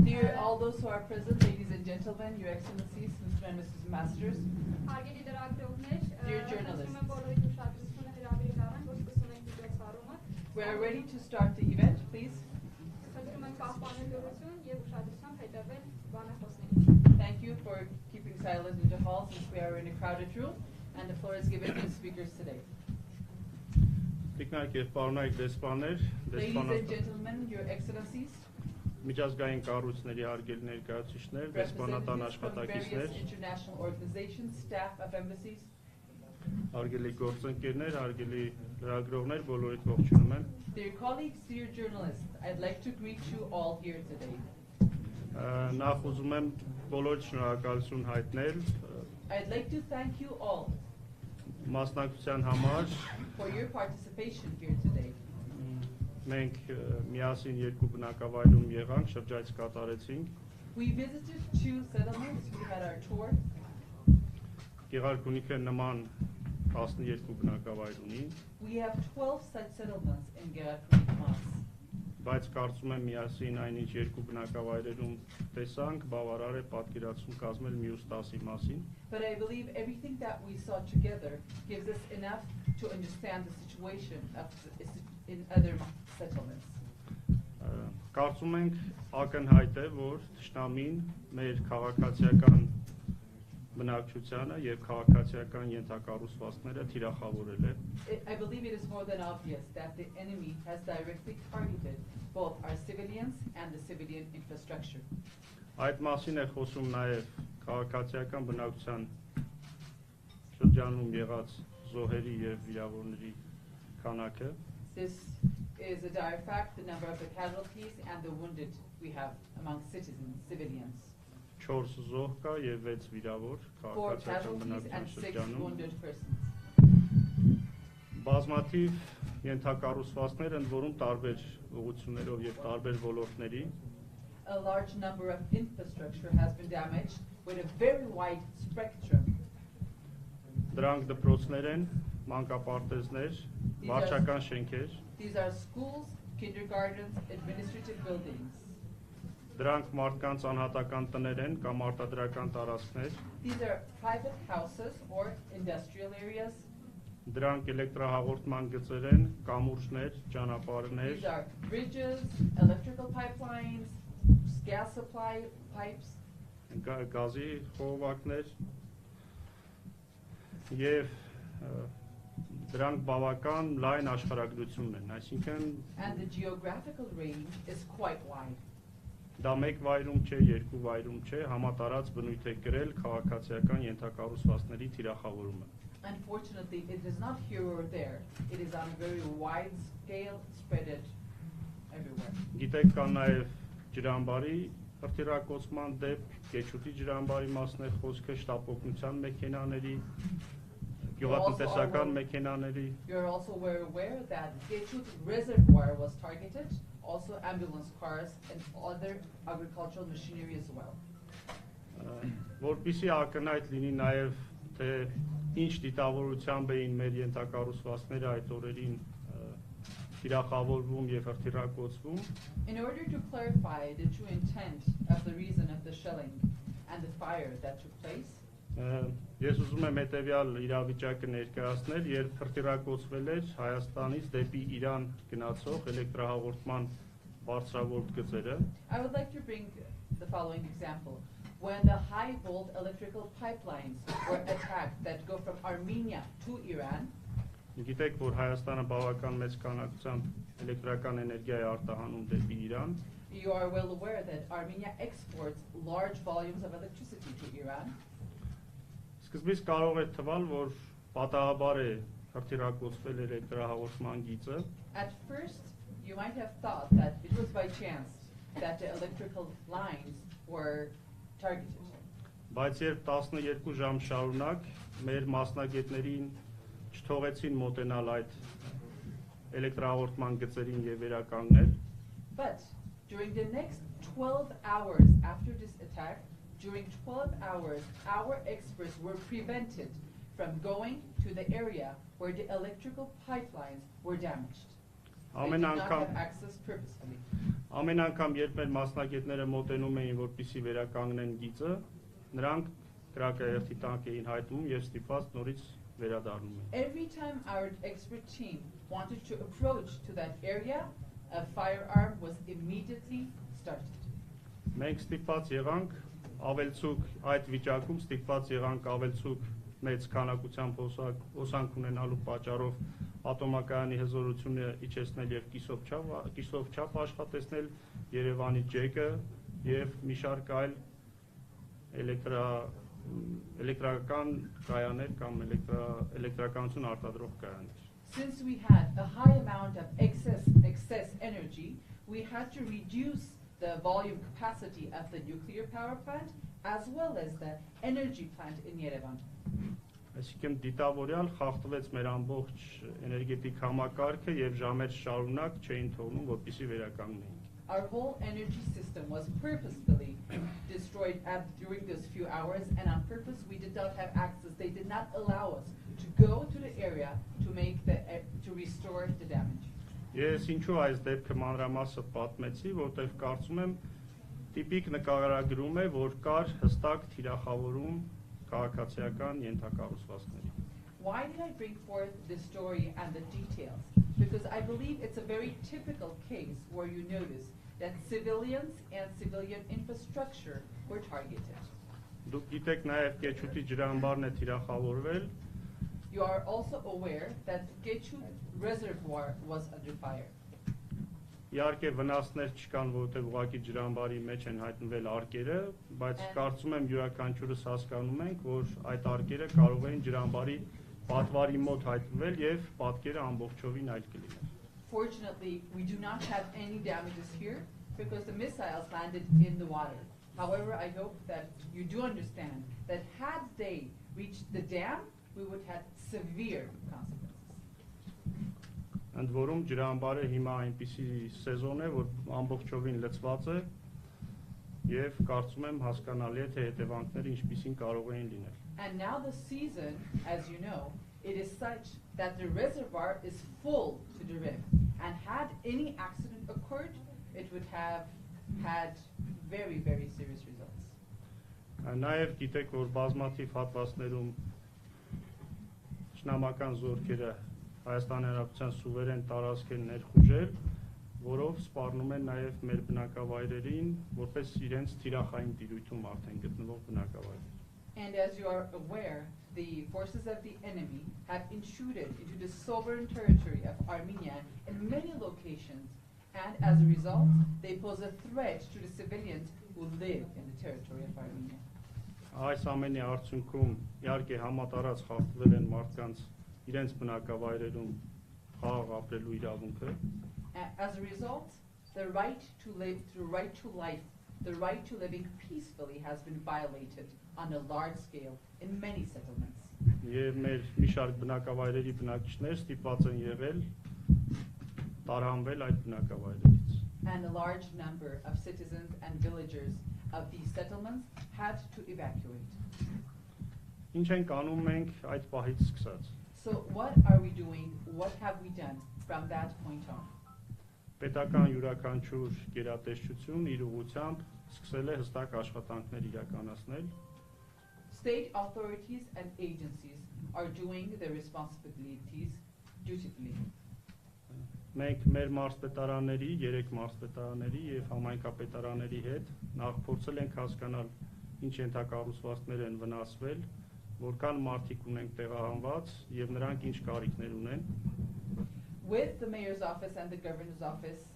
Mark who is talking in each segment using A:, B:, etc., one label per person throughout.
A: Dear all those who are present, ladies and gentlemen, Your Excellencies, Mr. and Mrs. Masters, dear journalists, we are ready to start the event, please. Thank you for keeping silent in the hall since we are in a crowded room, and the floor is given to the speakers today.
B: Ladies
A: and gentlemen, Your Excellencies,
B: միջազգային կառույցների հարգելի ներկայացուցիչներ, դեսպանատան աշխատակիցներ,
A: international organizations, staff of embassies,
B: հարգելի գործընկերներ, հարգելի լրագրողներ, բոլորիդ ողջունում եմ։
A: Dear colleagues, dear journalists, I'd like to greet you all here today.
B: Նախ ուզում եմ բոլորիդ շնորհակալություն հայտնել
A: I'd like to thank you all
B: մասնակցության համար։
A: for your participation here today.
B: Մենք միասին երկու բնակավայրում եղանք, շրջայց կատարեցինք։
A: We visited 2 settlements, we had our tour.
B: Գեղարքունիքը նման 12 բնակավայր ունի։
A: We have 12 such settlements in Gerakunik.
B: Բայց կարծում եմ միասին այնինչ երկու բնակավայրերում տեսանք, բավարար է պատկերացում կազմել մյուս 10-ի մասին։
A: But I believe everything that we saw together gives us enough to understand the situation in other settlements.
B: Կարծում ենք ակնհայտ է, որ թշնամին մեր քաղաքացիական բնակչությանը եւ քաղաքացիական ենթակառուցվածքները թիրախավորել է։
A: I believe it is more than obvious that the enemy has directly targeted both our civilians and the civilian infrastructure.
B: Այդ մասին է խոսում նաեւ քաղաքացիական բնակչության շրջանում եղած զոհերի եւ վիրավորների քանակը։
A: This is a dire fact, the number of the casualties and the wounded we have among citizens, civilians.
B: 4 զոհ կա եւ 6 վիրավոր
A: 4
B: քաղաքացիական
A: casualties and 6
B: բնակչության
A: wounded
B: շրջանում։
A: persons.
B: Բազմաթիվ ենթակառուցվածքներ ընդ որում տարբեր ուղղություններով եւ տարբեր ոլորտների
A: A large number of infrastructure has been damaged with a very wide spectrum.
B: Դրանք դպրոցներ են, մանկապարտեզներ, վարչական շենքեր։
A: These are schools, kindergartens, administrative buildings.
B: Դրանք մարդկանց անհատական տներ են կամ արտադրական տարածքներ։
A: These are private houses or industrial areas.
B: Դրանք էլեկտրահաղորդման գծեր են, կամուրջներ, ճանապարհներ։
A: These are bridges, electrical pipelines, gas supply pipes.
B: Գազի խողովակներ եւ դրանք բավական լայն աշխարհագրությունն են, այսինքն
A: And the geographical range is quite wide.
B: Դա մեկ վայրում չէ, երկու վայրում չէ, համատարած բնույթ է կրել քաղաքացիական ենթակառուցվածքների թիրախավորումը։
A: Unfortunately, it is not here or there. It is on a very wide scale, spread it everywhere.
B: Գիտեք, կան նաև ջրամբարի հրթիռակոծման դեպք, Կեչուտի ջրամբարի մասն է խոսքը, շտապօգնության մեքենաների, գյուղատնտեսական մեքենաների։
A: You're also aware that Kechut reservoir was targeted, also ambulance cars and other agricultural machinery as well.
B: Որպեսզի ակնհայտ լինի նաև թե ինչ դիտավորությամբ էին մեր ենթակառուցվածքները այդ օրերին թիրախավորվում եւ հրթիռակոծվում։
A: In order to clarify the true intent of the reason of the shelling and the fire that took place,
B: Ես ուզում եմ հետեւյալ իրավիճակը ներկայացնել, երբ հրթիռակոծվել էր Հայաստանից դեպի Իրան գնացող էլեկտրահաղորդման բարձրավոլտ գծերը։
A: I would like to bring the following example. When the high volt electrical pipelines were attacked that go from Armenia to Iran,
B: Գիտեք, որ Հայաստանը բավական մեծ քանակությամբ էլեկտրական էներգիա է արտահանում դեպի Իրան։
A: you are well aware that Armenia exports large volumes of electricity to Iran.
B: Սկզբից կարող է թվալ, որ պատահաբար է հրթիռակոծվել էլեկտրահաղորդման գիծը։
A: At first, you might have thought that it was by chance that the electrical lines were targeted.
B: Բայց երբ 12 ժամ շարունակ մեր մասնագետներին չթողեցին մոտենալ այդ էլեկտրահաղորդման գծերին եւ վերականգնել,
A: But during the next 12 hours after this attack, during 12 hours, our experts were prevented from going to the area where the electrical pipelines were damaged. They did not have access purposefully.
B: Ամեն անգամ երբ մեր մասնագետները մոտենում էին, որպեսզի վերականգնեն գիծը, նրանք կրակայերթի տանկ էին հայտնում եւ ստիպված նորից վերադառնում էին։
A: Every time our expert team wanted to approach to that area, a firearm was immediately started.
B: Մենք ստիպված եղանք ավելցուկ այդ վիճակում ստիպված եղանք ավելցուկ մեծ քանակությամբ հոսանք ունենալու պատճառով ատոմակայանի հզորությունը իջեցնել եւ կիսով չափ աշխատեցնել Երևանի ջեկը եւ մի շարք այլ էլեկտրական կայաներ կամ էլեկտրականություն արտադրող կայաներ։
A: Since we had a high amount of excess energy, we had to reduce the volume capacity of the nuclear power plant as well as the energy plant in Yerevan.
B: Այսինքն դիտավորյալ խախտվեց մեր ամբողջ էներգետիկ համակարգը եւ ժամեր շարունակ չէին թողնում, որպեսզի վերականգնեինք։
A: Our whole energy system was purposefully destroyed during those few hours, and on purpose we did not have access. They did not allow us to go to the area to restore the damage.
B: Ես ինչու այս դեպքը մանրամասը պատմեցի, որտեղ կարծում եմ տիպիկ նկարագրում է, որ կար հստակ թիրախավորում քաղաքացիական ենթակառուցվածքների։
A: Why did I bring forth this story and the details? Because I believe it's a very typical case where you notice that civilians and civilian infrastructure were targeted.
B: Դուք գիտեք նաև Կեչուտի ջրամբարն է թիրախավորվել։
A: You are also aware that Kechut reservoir was under fire.
B: Իհարկե վնասներ չկան, որովհետև ուղղակի ջրամբարի մեջ են հայտնվել արկերը, բայց կարծում եմ յուրաքանչյուրս հասկանում ենք, որ այդ արկերը կարող էին ջրամբարի պատվարի մոտ հայտնվել եւ պատկերը ամբողջովին այլ կլիներ։
A: Fortunately, we do not have any damages here because the missiles landed in the water. However, I hope that you do understand that had they reached the dam, we would have severe consequences.
B: Ընդ որում ջրամբարը հիմա այնպիսի սեզոն է, որ ամբողջովին լցված է եւ կարծում եմ հասկանալի է թե հետևանքները ինչպիսին կարող էին լինել։
A: And now the season, as you know, it is such that the reservoir is full to the rim, and had any accident occurred, it would have had very, very serious results.
B: Նաեւ գիտեք, որ բազմաթիվ հատվածներում ճշնամական զորքերը Հայաստանի Հանրապետության սուվերեն տարածք են ներխուժել, որով սպառնում են նաև մեր բնակավայրերին, որպես իրենց թիրախային տիրույթում արդեն գտնվող բնակավայրեր։
A: And as you are aware, the forces of the enemy have intruded into the sovereign territory of Armenia in many locations, and as a result, they pose a threat to the civilians who live in the territory of Armenia.
B: Այս ամենի արդյունքում իհարկե համատարած խախտվել են մարդկանց իրենց բնակավայրերում խաղաղ ապրելու իրավունքը։
A: As a result, the right to live, the right to life, the right to living peacefully has been violated on a large scale in many settlements.
B: Եվ մեր մի շարք բնակավայրերի բնակիչներ ստիպված են եղել տարանվել այդ բնակավայրերից։
A: And a large number of citizens and villagers of these settlements had to evacuate.
B: Ինչ ենք անում մենք այդ պահից սկսած։
A: So what are we doing? What have we done from that point on?
B: Պետական յուրաքանչյուր գերատեսչություն իր ուղղությամբ սկսել է հստակ աշխատանքներ իրականացնել։
A: State authorities and agencies are doing their responsibilities dutifully.
B: Մենք մեր մարզպետարանների, 3 մարզպետարանների եւ համայնքապետարանների հետ նախ փորձել ենք հասկանալ ինչ ենթակառուցվածքներ են վնասվել, որքան մարդիկ ունենք տեղահանված եւ նրանք ինչ կարիքներ ունեն։
A: With the mayor's office and the governor's office,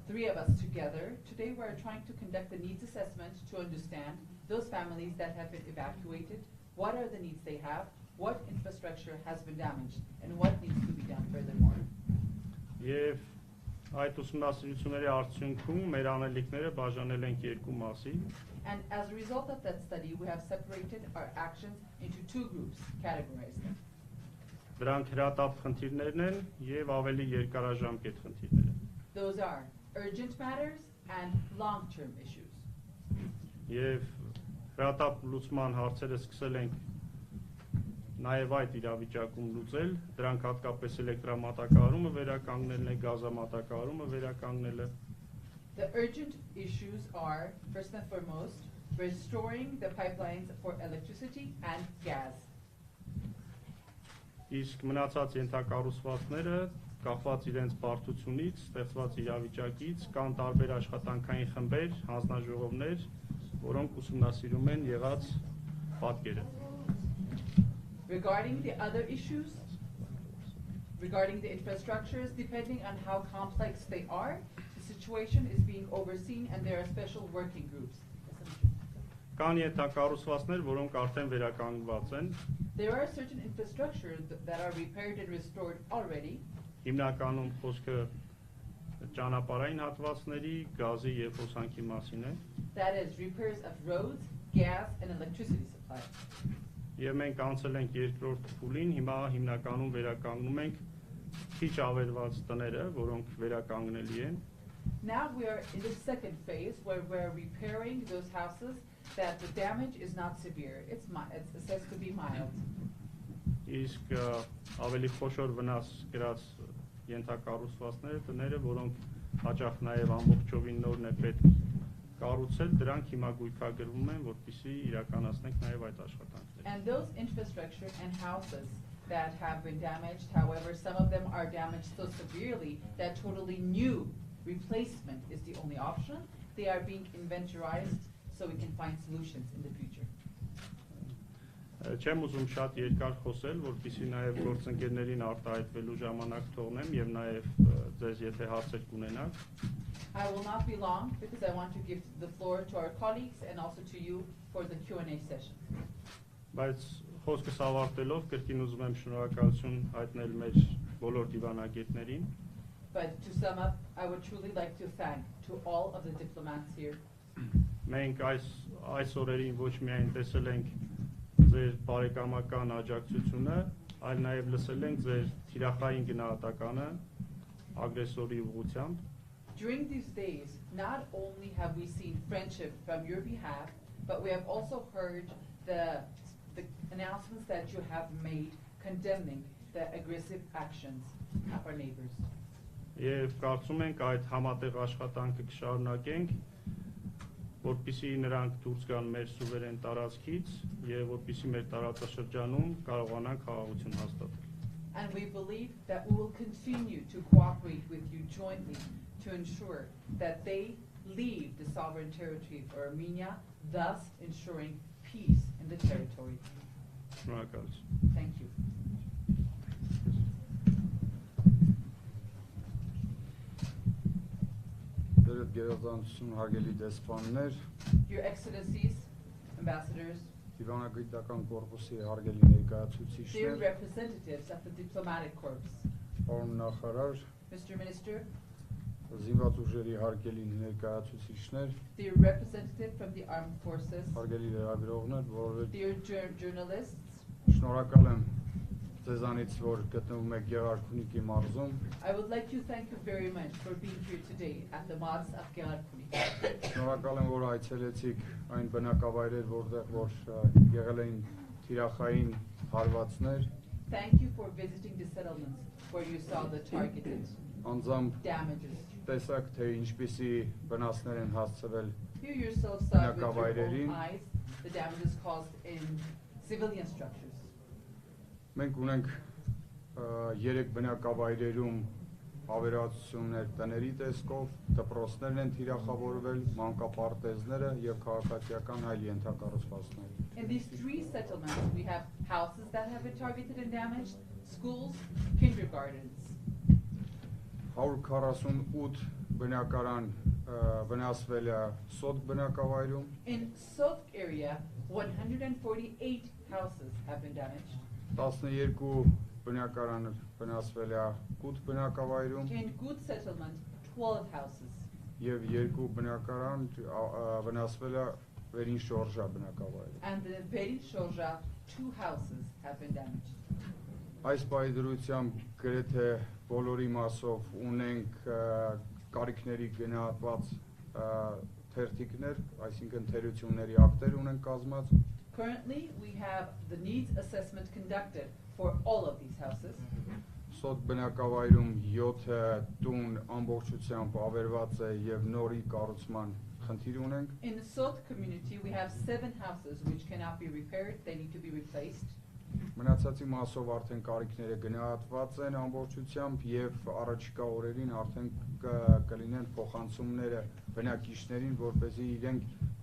A: 3 of us together, today we are trying to conduct a needs assessment to understand those families that have been evacuated, what are the needs they have, what infrastructure has been damaged, and what needs to be done furthermore. Եվ
B: այդ ուսումնասիրությունների արդյունքում մեր անելիքները բաժանել ենք 2 մասի։
A: And as a result of that study, we have separated our actions into 2 groups, categorized them.
B: Դրանք հրատապ խնդիրներն են եւ ավելի երկարաժամկետ խնդիրները։
A: Those are urgent matters and long-term issues.
B: Եվ հրատապ լուծման հարցերը սկսել ենք նաև այդ իրավիճակում լուծել, դրանք հատկապես էլեկտրամատակարարումը վերականգնելն է, գազամատակարարումը վերականգնելը։
A: The urgent issues are, first and foremost, restoring the pipelines for electricity and gas.
B: Իսկ մնացած ենթակառուցվածքները կախված իրենց բարդությունից, ստեղծված իրավիճակից, կան տարբեր աշխատանքային խմբեր, հանձնաժողովներ, որոնք ուսումնասիրում են եղած պատկերը։
A: Regarding the other issues, regarding the infrastructures, depending on how complex they are, the situation is being overseen and there are special working groups.
B: Կան ենթակառուցվածքներ, որոնք արդեն վերականգնված են։
A: There are certain infrastructures that are repaired and restored already.
B: Հիմնականում խոսքը ճանապարհային հատվածների, գազի եւ հոսանքի մասին է։
A: That is repairs of roads, gas and electricity supply.
B: Եվ մենք անցել ենք երկրորդ փուլին, հիմա հիմնականում վերականգնում ենք քիչ ավերված տները, որոնք վերականգնելի են։
A: Now we are in the second phase where we're repairing those houses that the damage is not severe. It's says to be mild.
B: Իսկ ավելի խոշոր վնաս կրած ենթակառուցվածքները, տները, որոնք հաճախ նաև ամբողջովին նորն է պետք կառուցել, դրանք հիմա գույքագրվում են, որպեսզի իրականացնենք նաև այդ աշխատանքները։
A: And those infrastructure and houses that have been damaged, however, some of them are damaged so severely that totally new replacement is the only option. They are being inventorized so we can find solutions in the future.
B: Չեմ ուզում շատ երկար խոսել, որպեսզի նաև գործընկերներին արտահայտվելու ժամանակ թողնեմ եւ նաև ձեզ եթե հարցեր կունենաք։
A: I will not be long because I want to give the floor to our colleagues and also to you for the Q&A session.
B: Բայց խոսքս ավարտելով կրկին ուզում եմ շնորհակալություն հայտնել մեր բոլոր դիվանագետներին։
A: But to sum up, I would truly like to thank to all of the diplomats here.
B: Մենք այս օրերին ոչ միայն տեսել ենք ձեր բարեկամական աջակցությունը, այլ նաև լսել ենք ձեր թիրախային գնահատականը ագրեսորի ուղղությամբ։
A: During these days, not only have we seen friendship from your behalf, but we have also heard the announcements that you have made condemning the aggressive actions of our neighbors.
B: Եվ կարծում ենք այդ համատեղ աշխատանքը կշարունակենք, որպեսզի նրանք դուրս գան մեր սուվերեն տարածքից եւ որպեսզի մեր տարածաշրջանում կարողանան խաղաղություն հաստատել։
A: And we believe that we will continue to cooperate with you jointly to ensure that they leave the sovereign territory of Armenia, thus ensuring peace in the territory.
B: Շնորհակալություն։
A: Thank you. Your Excellencies, Ambassadors, dear representatives of the diplomatic corps, Mr. Minister, dear representative from the armed forces, dear journalists, I would like to thank you very much for being here today at the Marz of Ghelarkhuni. Thank you for visiting the settlements where you saw the targeted damages. You yourself saw with your own eyes the damages caused in civilian structures.
C: Մենք ունենք 3 բնակավայրերում ավերածություններ տների տեսքով, դպրոցներն են թիրախավորվել, մանկապարտեզները եւ քաղաքացիական այլ ենթակառուցվածքներ։
A: In these 3 settlements, we have houses that have been targeted and damaged, schools, kindergartens.
C: 148 բնակարան վնասվել է Սոտ բնակավայրում։
A: In Sot area, 148 houses have been damaged.
C: 12 բնակարան վնասվել է Կուտ բնակավայրում։
A: In Gut settlement, 12 houses.
C: Եվ 2 բնակարան վնասվել է Վերին Շորժա բնակավայրում։
A: And in Verin Shorja, 2 houses have been damaged.
C: Այս պայդրությամբ գրեթե բոլորի մասով ունենք կարիքների գնահատված թերթիկներ, այսինքն թերությունների ակտեր ունենք կազմած։
A: Currently, we have the needs assessment conducted for all of these houses.
C: Սոտ բնակավայրում 7 տուն ամբողջությամբ ավերված է եւ նորի կառուցման խնդիր ունենք։
A: In the Sot community, we have 7 houses which cannot be repaired, they need to be replaced.
C: Մնացածի մասով արդեն կարիքները գնահատված են ամբողջությամբ եւ առաջիկա օրերին արդեն կլինեն փոխանցումները բնակիչներին, որպեսզի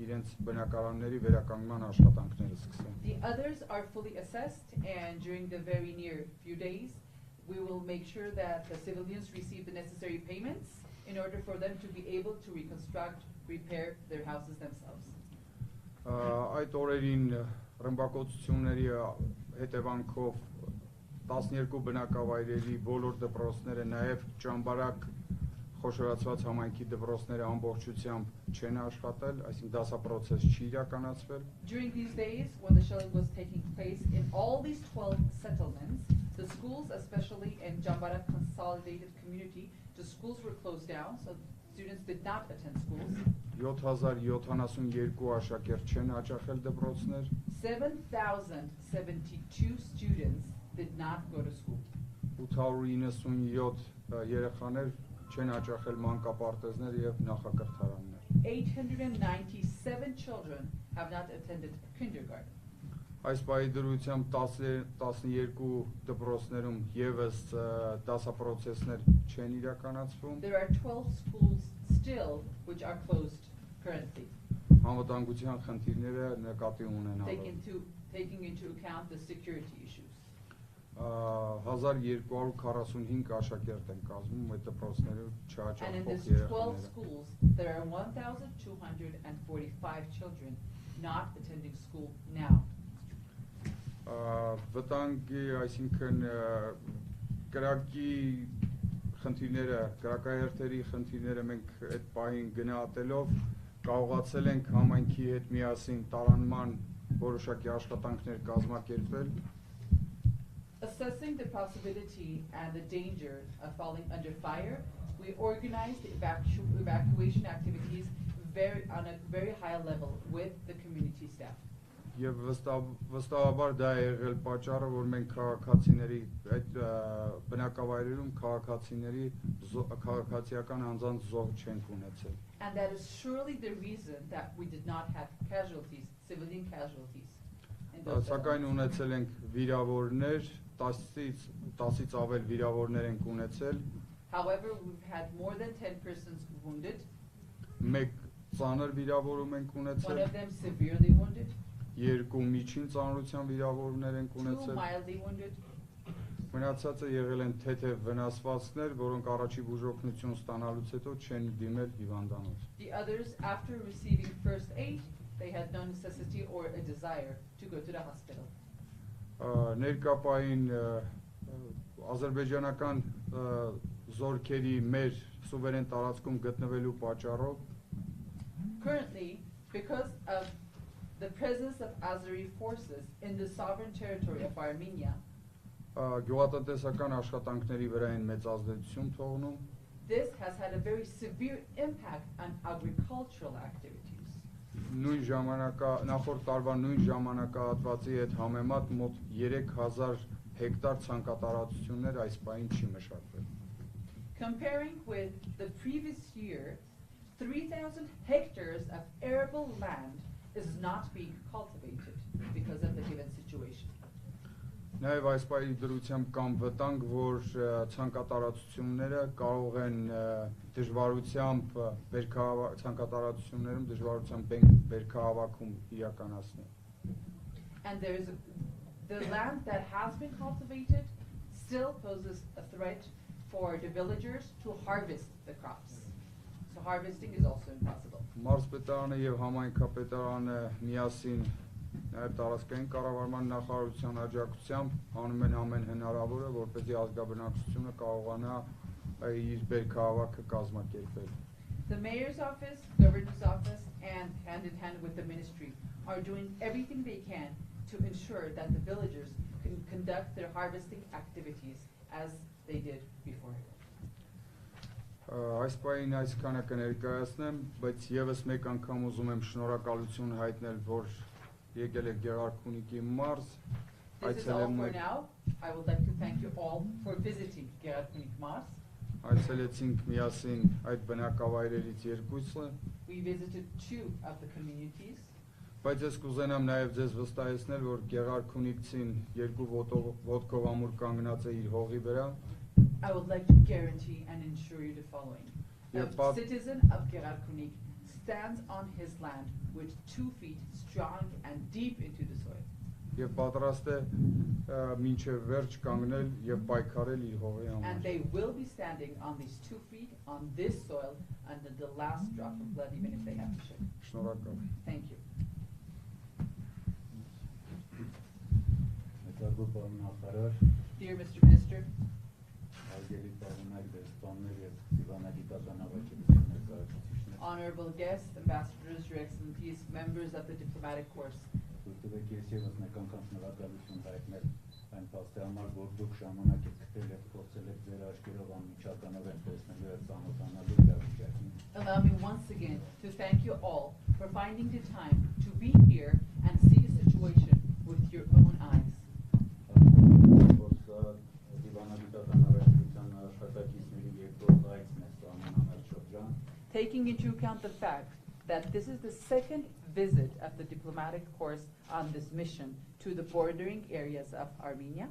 C: իրենց բնակարանների վերականգնման աշխատանքները սկսեն։
A: The others are fully assessed, and during the very near few days, we will make sure that the civilians receive the necessary payments in order for them to be able to reconstruct, repair their houses themselves.
C: Այդ օրերին ռմբակոծությունների հետևանքով 12 բնակավայրերի բոլոր դպրոցները, նաև ճամբարակ խոշորացված համայնքի դպրոցները ամբողջությամբ չեն աշխատել, այսինքն դասապրոցես չի իրականացվել։
A: During these days, when the shelling was taking place in all these 12 settlements, the schools, especially in Jambarak Consolidated Community, the schools were closed down, so students did not attend schools.
C: 7072 աշակերտ չեն հաճախել դպրոցներ։
A: 7,072 students did not go to school.
C: 897 երեխաներ չեն հաճախել մանկապարտեզներ եւ նախակրթարաններ։
A: 897 children have not attended kindergarten.
C: Այս պահի դրությամբ 12 դպրոցներում եւս դասապրոցեսներ չեն իրականացվում։
A: There are 12 schools still which are closed currently.
C: Անվտանգության խնդիրները նկատի ունենալով
A: Taking into account the security issues.
C: 1245 աշակերտ են կազմում այդ դպրոցները
A: And in
C: չհաճախող
A: these 12
C: երեխաները։
A: schools, there are 1,245 children not attending school now.
C: Վտանգի, այսինքն կրակի խնդիրները, կրակահերթերի խնդիրները մենք այդ պահին գնահատելով կարողացել ենք համայնքի հետ միասին տարանման որոշակի աշխատանքներ կազմակերպել։
A: Assessing the possibility and the danger of falling under fire, we organized evacuation activities on a very high level with the community staff.
C: Եվ վստահաբար դա է եղել պատճառը, որ մենք քաղաքացիների այդ բնակավայրերում քաղաքացիական անձանց զոհ չենք ունեցել։
A: And that is surely the reason that we did not have casualties, civilian casualties.
C: Սակայն ունեցել ենք վիրավորներ, 10-ից ավել վիրավորներ ենք ունեցել։
A: However, we've had more than 10 persons wounded.
C: Մեկ ծանր վիրավորում ենք
A: One
C: ունեցել։
A: of them severely wounded.
C: Երկու միջին ծանրության վիրավորներ ենք
A: 2
C: ունեցել։
A: mildly wounded.
C: Մնացածը եղել են թեթև վնասվածքներ, որոնք առաջի բուժօգնություն ստանալուց հետո չեն դիմել հիվանդանոց։
A: The others, after receiving first aid, they had no necessity or a desire to go to the hospital.
C: Ներկապային ազերբայջանական զորքերի մեր սուվերեն տարածքում գտնվելու պատճառով
A: Currently, because of the presence of Azeri forces in the sovereign territory of Armenia,
C: գյուղատնտեսական աշխատանքների վրա են մեծ ազդեցություն թողնում։
A: this has had a very severe impact on agricultural activities.
C: Նույն նախորդ տարվա նույն ժամանակահատվածի հետ համեմատ մոտ 3000 հեկտար ցանկատարածություններ այս պահին չի մշակվել։
A: Comparing with the previous year, 3,000 hectares of arable land is not being cultivated because of the given situation.
C: Նաև այս պահի դրությամբ կամ վտանգ, որ ցանկատարածությունները կարող են դժվարությամբ ցանկատարածություններում դժվարությամբ բերքահավաքում իրականացնել։
A: And the land that has been cultivated still poses a threat for the villagers to harvest the crops. So harvesting is also impossible.
C: Մարզպետարանը եւ համայնքապետարանը միասին նաև տարածքային կառավարման նախարարության աջակցությամբ անում են ամեն հնարավորը, որպեսզի ազգաբնակչությունը կարողանա իր բերքահավաքը կազմակերպել։
A: The mayor's office, governor's office, and hand in hand with the ministry are doing everything they can to ensure that the villagers can conduct their harvesting activities as they did before.
C: Այս պահին այսքանը կներկայացնեմ, բայց եւս մեկ անգամ ուզում եմ շնորհակալություն հայտնել, որ եկել եք Գեղարքունիքի մարզ,
A: This is all for now. I would like to thank you all for visiting Գեղարքունիք Mars.
C: այցելեցինք միասին այդ բնակավայրերից երկուսը,
A: We visited 2 of the communities.
C: բայց ես կուզենամ նաև ձեզ վստահեցնել, որ Գեղարքունիքցին երկու ոտքով ամուր կանգնած է իր հողի վրա,
A: I would like to guarantee and ensure you the following.
C: Yeah,
A: A
C: but-
A: citizen of Gerakunik stands on his land with 2 feet strong and deep into the soil.
C: եւ պատրաստ է մինչև վերջ կանգնել եւ պայքարել իր հողի
A: And
C: համար։
A: they will be standing on these 2 feet on this soil until the last drop of blood, even if they have to shed.
C: Շնորհակալ։
A: Thank you.
D: Մեծարգո պարոն նախարար,
A: Dear Mr. Minister,
D: հարգելի պարոնայք դեսպաններ եւ դիվանագիտական հավաքականներ ներկայացուցիչներ,
A: honorable guests, ambassadors, your excellencies, members of the diplomatic corps,
D: դուք ես եւս մեկ անգամ շնորհակալություն հայտնել այն փաստի համար, որ դուք ժամանակ եք գտել եւ փորձել եք ձեր աչքերով անմիջականորեն տեսնելու եւ ծանոթանալու իրավիճակին։
A: allow me once again to thank you all for finding the time to be here and see the situation with your own eyes. Taking into account the fact that this is the second visit of the diplomatic corps on this mission to the bordering areas of Armenia,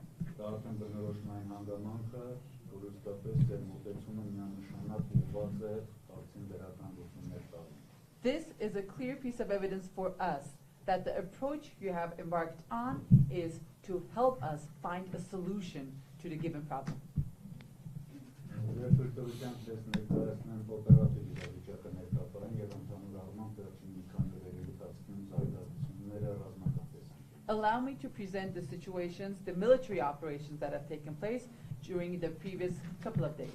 A: this is a clear piece of evidence for us that the approach you have embarked on is to help us find a solution to the given problem. Allow me to present the situations, the military operations that have taken place during the previous couple of days.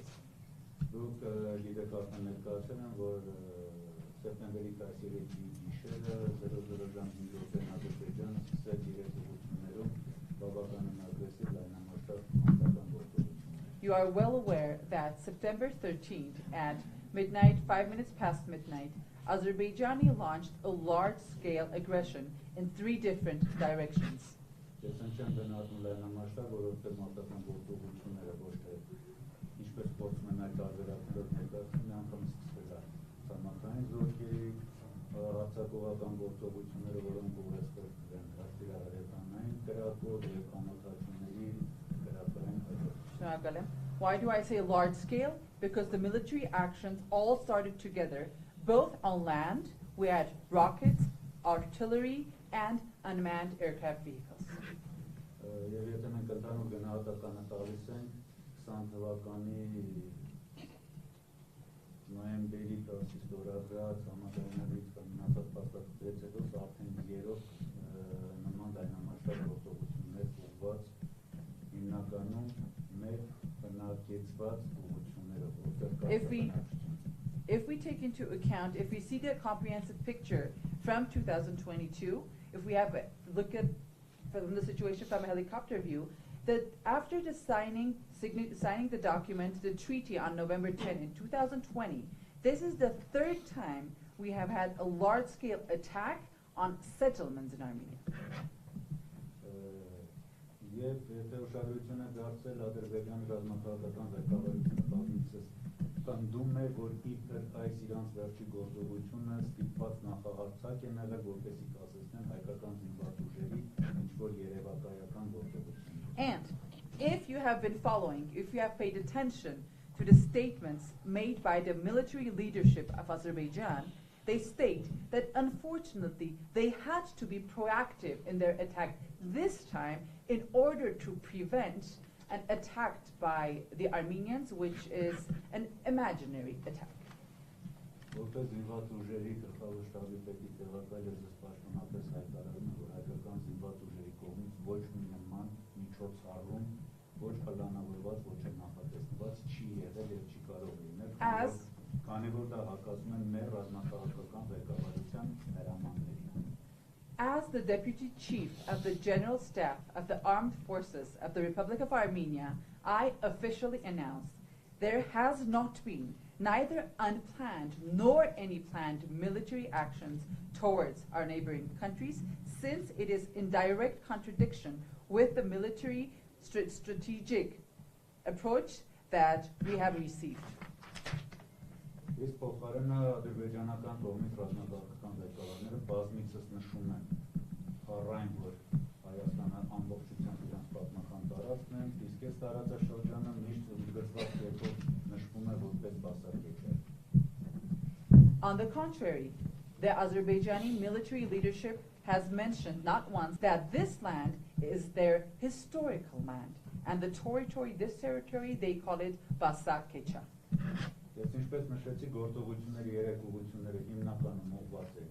A: You are well aware that September 13th at midnight, 5 minutes past midnight, Azerbaijan launched a large-scale aggression in 3 different directions. Why do I say large scale? Because the military actions all started together, both on land, we had rockets, artillery, and unmanned aircraft vehicles. If we take into account, if we see the comprehensive picture from 2022, if we have a look at from the situation from a helicopter view, that after the signing the document, the treaty on November 10 in 2020, this is the 3rd time we have had a large-scale attack on settlements in Armenia. And if you have been following, if you have paid attention to the statements made by the military leadership of Azerbaijan, they state that unfortunately they had to be proactive in their attack this time in order to prevent an attack by the Armenians, which is an imaginary attack. As the Deputy Chief of the General Staff of the Armed Forces of the Republic of Armenia, I officially announce there has not been neither unplanned nor any planned military actions towards our neighboring countries, since it is in direct contradiction with the military strategic approach that we have received.
D: Իսկ փոխարենը ադրբեջանական կողմից ռազմավարական ղեկավարները բազմիցս նշում են առայն, որ Հայաստանը ամբողջությամբ իրենց պատմական տարածքն է, իսկ այս տարածաշրջանը միշտ ընդգծված կերպով նշվում է որպես բասարկետ։
A: On the contrary, the Azerbaijani military leadership has mentioned not once that this land is their historical land, and the this territory, they call it Basar-Kecha.
D: Ես ինչպես նշեցի, գործողությունների երեք ուղղությունները հիմնականում ուղղված են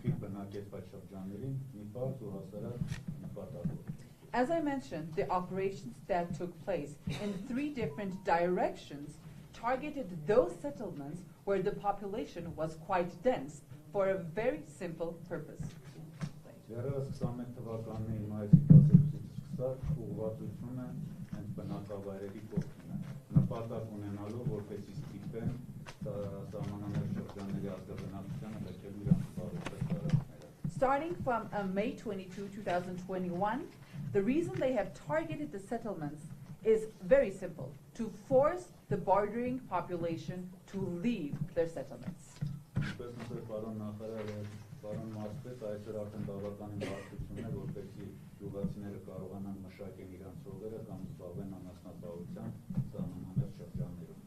D: խիտ բնակեցված շրջաններին, մի բարձ ու հասարակ նպատակով։
A: As I mentioned, the operations that took place in 3 different directions targeted those settlements where the population was quite dense for a very simple purpose.
D: 2021 թվականի մայիսի 12-ից սկսած ուղղվածությունը հենց բնակավայրերի կողքին է, նպատակ ունենալով որպեսզի ստիպեն սահմանամերձ շրջանների ազգաբնակչությանը լքելու իրենց զբաղեցրած տարածքները։
A: Starting from May 22, 2021, the reason they have targeted the settlements is very simple: to force the bordering population to leave their settlements.
D: Ինչպես նշեց պարոն նախարարը, պարոն Մասպետ, այսօր արդեն բավականին բարդություն է, որպեսզի գյուղացիները կարողանան մշակել իրենց հողերը կամ զբաղվեն անասնապահությամբ սահմանամերձ շրջաններում։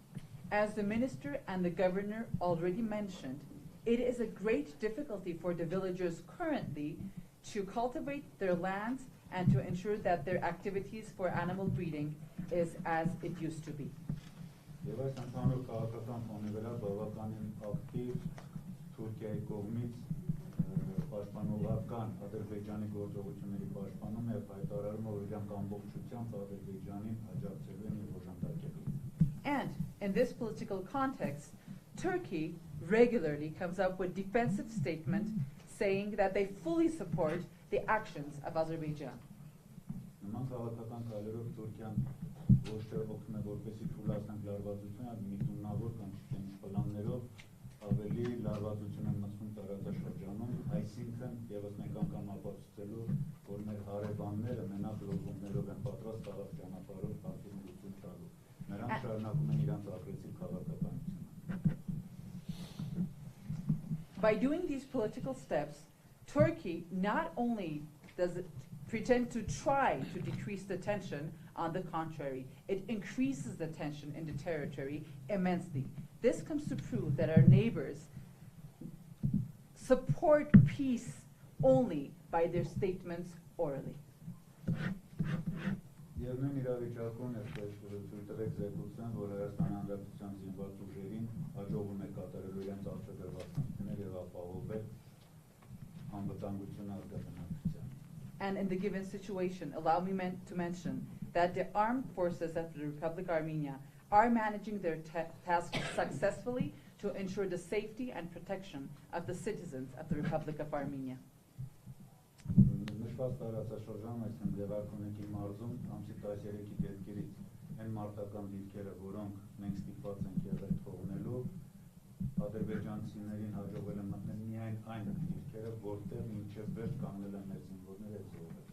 A: As the minister and the governor already mentioned, it is a great difficulty for the villagers currently to cultivate their lands and to ensure that their activities for animal breeding is as it used to be.
D: Եվ այս ընդհանուր քաղաքական ֆոնի վրա բավականին ակտիվ Թուրքիայի կողմից պաշտպանողական Ադրբեջանի գործողությունների պաշտպանում եւ հայտարարում է, որ իրանք ամբողջությամբ Ադրբեջանին աջակցելու են եւ օժանդակելու։
A: And in this political context, Turkey regularly comes up with defensive statements saying that they fully support the actions of Azerbaijan.
D: Նման քաղաքական քայլերով Թուրքիան ոչ թե օգնում է որպեսզի թույլատնենք լարվածությունը, այլ միտումնավոր կամ չգիտեմ պլաններով ավելի լարվածություն են մտցնում տարածաշրջանում, այսինքն եւս մեկ անգամ ապացուցելու, որ մեր հարևանները մենակ լոզունգներով են պատրաստ քաղաք ճանապարհով պատմություն տալու։ Նրանք շարունակում են իրենց ագրեսիվ քաղաքականությունը։
A: By doing these political steps, Turkey not only does it pretend to try to decrease the tension, on the contrary, it increases the tension in the territory immensely. This comes to prove that our neighbors support peace only by their statements orally.
D: Եվ նույն իրավիճակում այսպես ցույց տվեք զեկուցան, որ Հայաստան Հանրապետության զինված ուժերին հաջողվում է կատարել իրենց արտադրված ֆունկցիաները եւ ապահովել անվտանգությունը ազգաբնակչության։
A: And in the given situation, allow me to mention that the armed forces of the Republic of Armenia are managing their task successfully to ensure the safety and protection of the citizens of the Republic of Armenia.
D: Նշված տարածաշրջանում այսինքն Լևարքունիքի մարզում ամսի 13-ի դեպքերից այն մարտական դիրքերը, որոնք մենք ստիպված ենք եղել թողնելու, ադրբեջանցիներին հաջողվել է մտնել միայն այն դիրքերը, որտեղ մինչև վերջ կանգնել են մեր զինվորները զոհվել։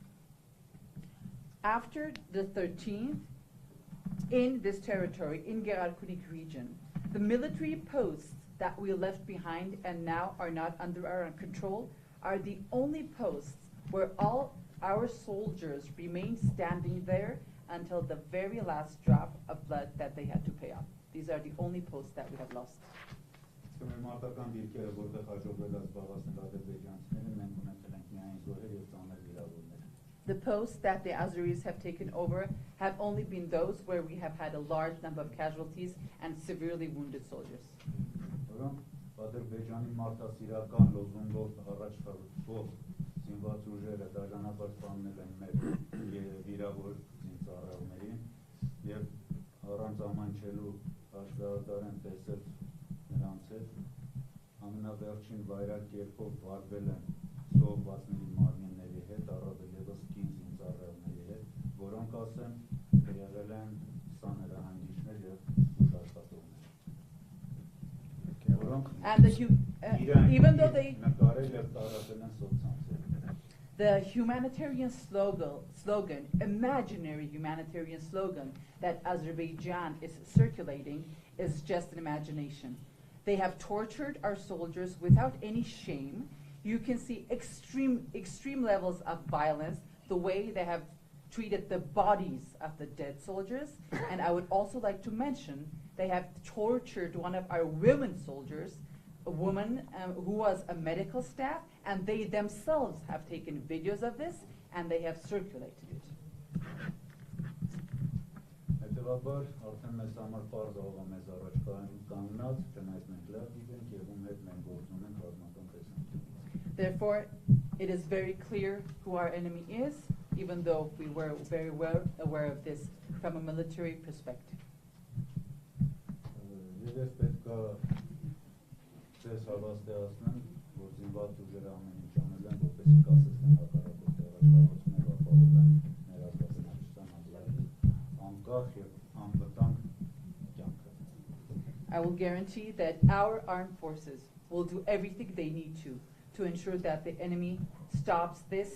A: After the 13th, in this territory, in Gerarkunik region, the military posts that we left behind and now are not under our control are the only posts where all our soldiers remain standing there until the very last drop of blood that they had to pay off. These are the only posts that we have lost.
D: Մարտական դիրքերը, որտեղ հաջողվել է զբաղեցնել ադրբեջանցիները, մենք ունեցել ենք միայն զոհեր եւ ծանր վիրավորներ։
A: The posts that the Azeris have taken over have only been those where we have had a large number of casualties and severely wounded soldiers.
D: Որոնք Ադրբեջանի մարտահրավերական լոզունգով առաջ խաղացող զինված ուժերը դաժանաբար սպանել են մեր վիրավոր զինծառայողներին եւ առանց ամանչելու հաշվետար են տեսել նրանց հետ ամենավերջին վայրագ կերպով վարվել են զոհվածների մարմինների հետ, առավել ևս կին զինծառայողների հետ, որոնք ասեմ եղել են սաներահանգիչներ եւ ուժ աշխատողներ։
A: And even though they,
D: նկարել եւ տարածել են սոցցանցերում։
A: the humanitarian slogan, imaginary humanitarian slogan that Azerbaijan is circulating is just an imagination. They have tortured our soldiers without any shame. You can see extreme levels of violence, the way they have treated the bodies of the dead soldiers. And I would also like to mention they have tortured one of our women soldiers, a woman who was a medical staff, and they themselves have taken videos of this and they have circulated it.
D: Հետևաբար արդեն մեզ համար պարզ աղա մեզ առաջ կանգնած, չնայած մենք լավ գիտենք եւ ում հետ մենք գործում ենք ռազմական տեսանկյունից։
A: Therefore, it is very clear who our enemy is, even though we were very well aware of this from a military perspective.
D: Եվ ես պետք է ձեզ հավաստիացնեմ, որ զինված ուժերը ամեն ինչ անել են, որպեսզի կասեցնեն հակառակորդի առաջխաղացումները ապահովեն ներազգացնաճության անկախ եւ անվտանգ կյանքը։
A: I will guarantee that our armed forces will do everything they need to ensure that the enemy stops this,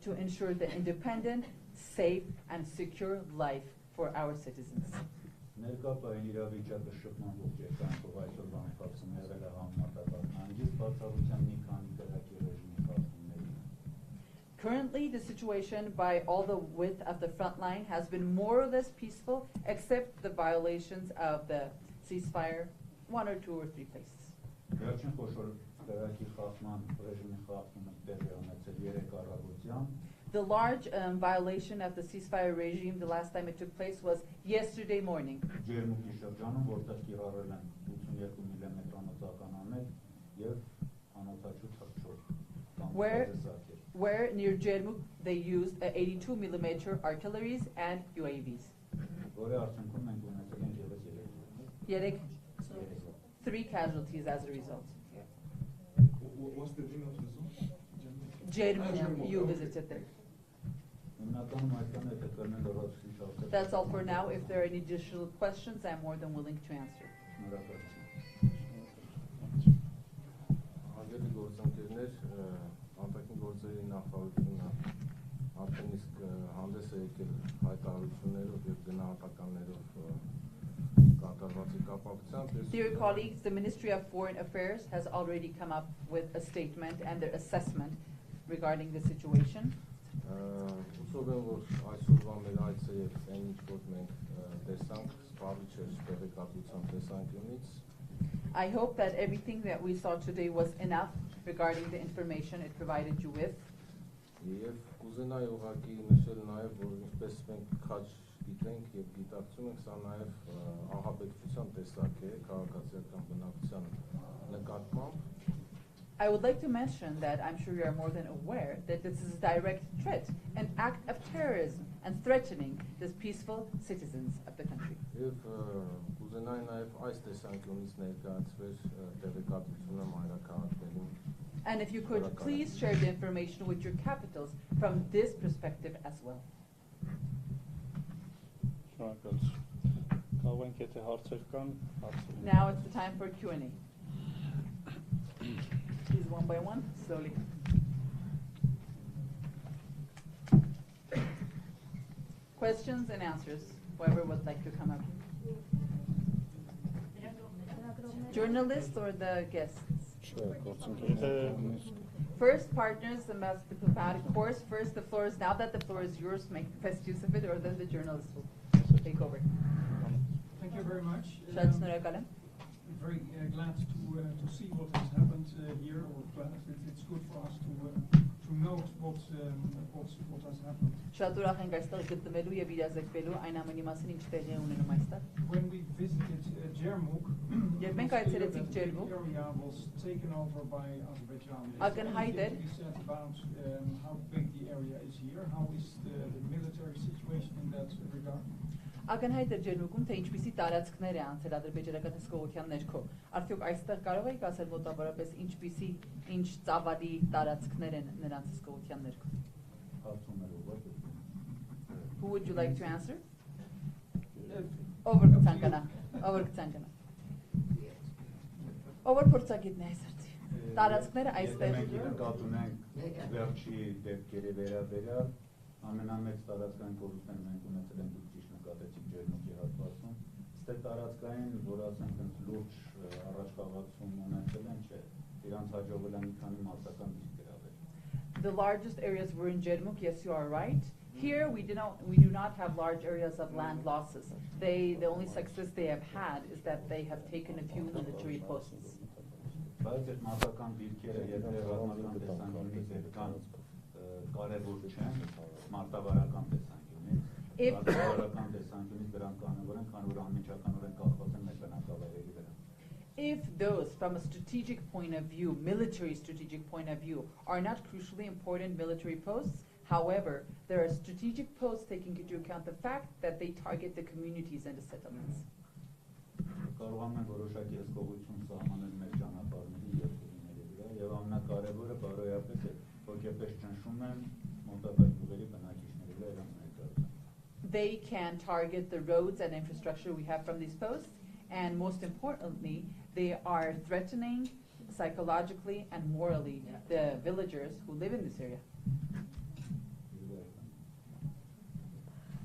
A: to ensure the independent, safe, and secure life for our citizens.
D: Ներկայացային իրավիճակը շփման ողջերքանքով այսօրվա ընթացքում եղել է համեմատական հանգիստ բացառության մի քանի տեղակի ռեժիմի խախտումների։
A: Currently, the situation by all the width of the front line has been more or less peaceful, except the violations of the ceasefire, 1 or 2 or 3 places.
D: Վերջին խոշոր տեղակի խախտման ռեժիմի խախտումը տեղի ունեցել 3 առավոտյան։
A: The large violation of the ceasefire regime, the last time it took place, was yesterday morning.
D: Ջերմուկի շրջանում, որտեղ կիրառել են 82 մմ անոթականաներ եւ անոթաչու թռչող
A: where near Jermuk they used 82 millimeter artilleries and UAVs.
D: Որի արդյունքում մենք ունեցել ենք ևս
A: 3 casualties as a result.
E: What's the name of the zone?
A: Jermuk, you visited there. That's all for now. If there are any additional questions, I'm more than willing to answer.
F: Անգելի գործընկերներ, անտակին գործերի նախարարությունը արդեն իսկ հանդես է եկել հայտարարություններով եւ գնահատականներով կատարվածի կապակցությամբ։
A: Dear colleagues, the Ministry of Foreign Affairs has already come up with a statement and their assessment regarding the situation.
F: Հուսով եմ, որ այսօրվա մեր այցը եւ այն ինչ որ մենք տեսանք, սպառիչ էր տեղեկատվության տեսանկյունից։
A: I hope that everything that we saw today was enough regarding the information it provided you with.
F: Եվ կուզենայի ուղղակի նշել նաեւ, որ ինչպես մենք քաջ գիտենք եւ գիտակցում ենք, սա նաեւ ահաբեկչության տեսակ է քաղաքացիական բնակության նկատմամբ։
A: I would like to mention that I'm sure you are more than aware that this is a direct threat, an act of terrorism and threatening the peaceful citizens of the country.
F: Եվ կուզենայի նաեւ այս տեսանկյունից ներկայացվեր տեղեկատվությունը մայրաքաղաքներին։
A: And if you could please share the information with your capitals from this perspective as well. Now it's the time for Q&A. Please, one by one, slowly. Questions and answers, whoever would like to come up. Journalists or the guests? First, partners, the most diplomatic course. First, the floor is, now that the floor is yours, make the best use of it, or then the journalists will take over.
E: Thank you very much.
A: I'm
E: very glad to see what has happened here. Or it's good for us to note what has happened. When we visited Jermuk, the area was taken over by Azerbaijan. What can you said about how big the area is here? How is the military situation in that regard?
A: Ակնհայտ է Ջերմուկում, թե ինչպիսի տարածքներ է անցել ադրբեջանական հսկողության ներքո։ Արդյոք այստեղ կարող եք ասել մոտավորապես ինչպիսի ինչ ծավալի տարածքներ են նրանց հսկողության ներքո։ Who would you like to answer? Over Kցանկանա։ Over փորձագետն է այսօրցի։ տարածքները այստեղ
D: Մենք նկատ ունենք վերջի դեպքերի վերաբերյալ ամենամեծ տարածքային կորուստները մենք ունեցել ենք դուք ճիշտ նկատեցիք ջերմուկի հատվածում, ստե տարածքային, որ ասենք լուրջ առաջխաղացում ունեցել են, չէ, իրանց հաջողվել է մի քանի մարտական դիրքեր ավել։
A: The largest areas were in Jermuk, yes, you are right. Here we do not have large areas of land losses. The only success they have had is that they have taken a few military posts.
D: Բայց այդ մարտական դիրքերը եթե ռազմական տեսանկյունից այդքան կարևոր չեն, մարտավարական տեսանկյունից, մարտավարական տեսանկյունից դրանք կարևոր են, քանի որ անմիջականորեն կախված են մեր բնակավայրերի վրա։
A: If those, from a strategic point of view, military strategic point of view, are not crucially important military posts, however, there are strategic posts taking into account the fact that they target the communities and the settlements.
D: Կարող են որոշակի հսկողություն սահմանել մեր ճանապարհների եւ գույների վրա եւ ամենակարևորը բարոյապես է հոգեպես ճնշում են մոտակա գյուղերի բնակիչների վրա իրենց ներկայությամբ.
A: They can target the roads and infrastructure we have from these posts, and most importantly, they are threatening psychologically and morally the villagers who live in this area.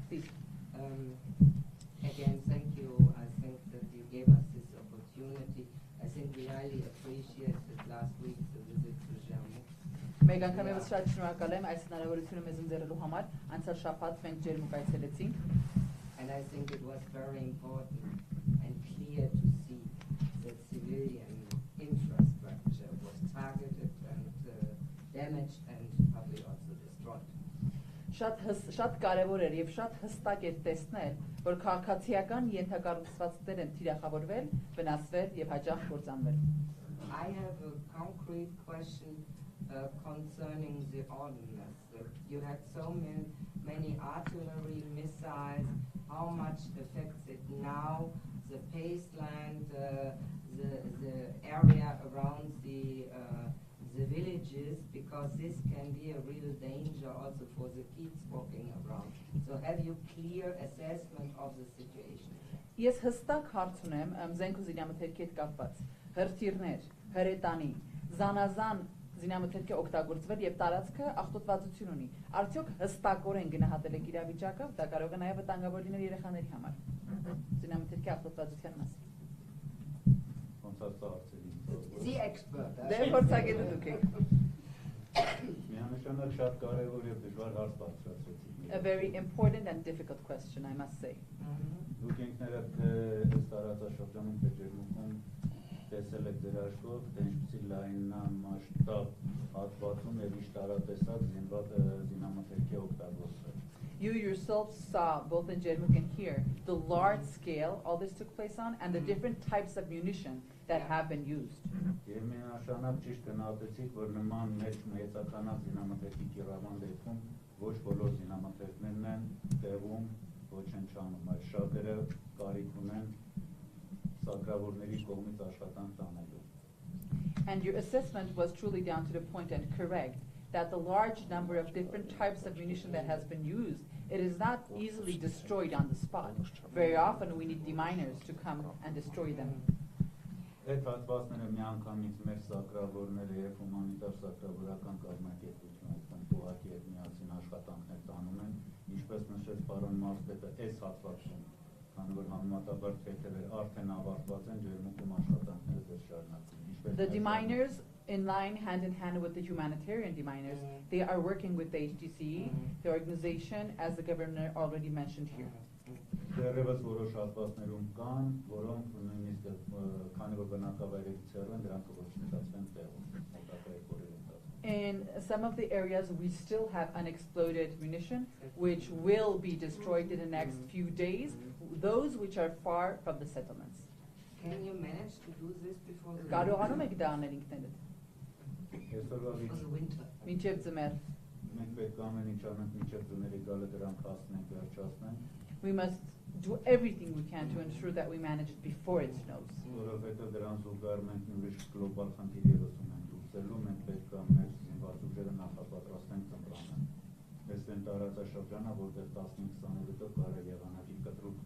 A: Please.
G: Again, thank you. I think that you gave us this opportunity. I think we highly appreciated last week's visit to Jermuk.
A: Մեկ անգամ եւս շատ շնորհակալ եմ այս հնարավորությունը մեզ ընձեռելու համար։ Անցյալ շաբաթ մենք Ջերմուկ այցելեցինք։
G: And I think it was very important and clear to see that civilian infrastructure was targeted and damaged and probably also destroyed.
A: Շատ կարևոր էր եւ շատ հստակ էր տեսնել, որ քաղաքացիական ենթակառուցվածքներ են թիրախավորվել, վնասվել եւ հաջող կործանվել։
G: I have a concrete question concerning the ordnance. You had so many artillery missiles. How much affects it now? The baseline, the area around the villages, because this can be a real danger also for the kids walking around. So have you clear assessment of the situation?
A: Ես հստակ հարց ունեմ զենք ու զինամթերքի հետ կապված։ Հրթիռներ, հրետանի, զանազան զինամթերքի օգտագործվել եւ տարածքը աղտոտվածություն ունի։ Արդյոք հստակորեն գնահատել եք իրավիճակը, դա կարող է նաեւ վտանգավոր լինել երեխաների համար։ Զինամթերքի աղտոտվածության մասին։
D: Ոնց է հարցերի։
G: The expert.
A: Դե փորձագետը դուք եք։
D: Միանշանակ շատ կարևոր եւ դժվար հարց բարձրացրեցիք։
A: A very important and difficult question, I must say.
D: Դուք ինքներդ այս տարածաշրջանում Ջերմուկում տեսել եք ձեր աշխով, թե ինչպիսի լայնամասշտաբ հատվածում եւ ինչ տարատեսակ զինամթերքի օգտագործվել։
A: You yourselves saw, both in Jermuk and here, the large scale all this took place on and the different types of munition that have been used.
D: Եվ միանշանակ ճիշտ գնահատեցիք, որ նման մեծականակ զինամթերքի կիրառման դեպքում ոչ բոլոր զինամթերքներն են տեղում, ոչ են չանում, այլ շատերը կարիք ունեն սակրավորների կողմից աշխատանք տանելու։
A: And your assessment was truly down to the point and correct that the large number of different types of munition that has been used, it is not easily destroyed on the spot. Very often we need deminers to come and destroy them.
D: Այդ հատվածները միանգամից մեր սակրավորները եւ հումանիտար սակրավորական կազմակերպությունը այսպես ուղղակի այդ միասին աշխատանքներ տանում են, ինչպես նշեց պարոն Մարսպետը, այս հատվածում, քանի որ համեմատաբար թեթևեր արդեն ավարտված են, Ջերմուկում աշխատանքները դեռ շարունակվում են։
A: The deminers, in line, hand in hand with the humanitarian deminers, they are working with the HTCE, the organization, as the governor already mentioned here.
D: Դեռևս որոշ հատվածներում կան, որոնք նույնիսկ քանի որ բնակավայրերից հեռու են, դրանք կոչնետացվեն տեղում, մոտակայք օրերի ընթացքում։
A: In some of the areas we still have unexploded munition, which will be destroyed in the next few days, those which are far from the settlements.
G: Can you manage to do this before the
A: Կարողանում եք դա անել ինքներդ։
G: winter?
A: Մինչև ձմեռ։
D: Մենք պետք է ամեն ինչ անենք, մինչև ձմեռի գալը դրանք հասնենք, վերջացնենք։
A: We must do everything we can to ensure that we manage it before it snows.
D: Որովհետև դրան զուգահեռ մենք ուրիշ գլոբալ խնդիր ևս ունենք լուծելու, մենք պետք է մեր զինված ուժերը նախապատրաստենք ծնրանը։ Այս են տարածաշրջանը, որտեղ 15-20 կարելի եղանակի կտրուկ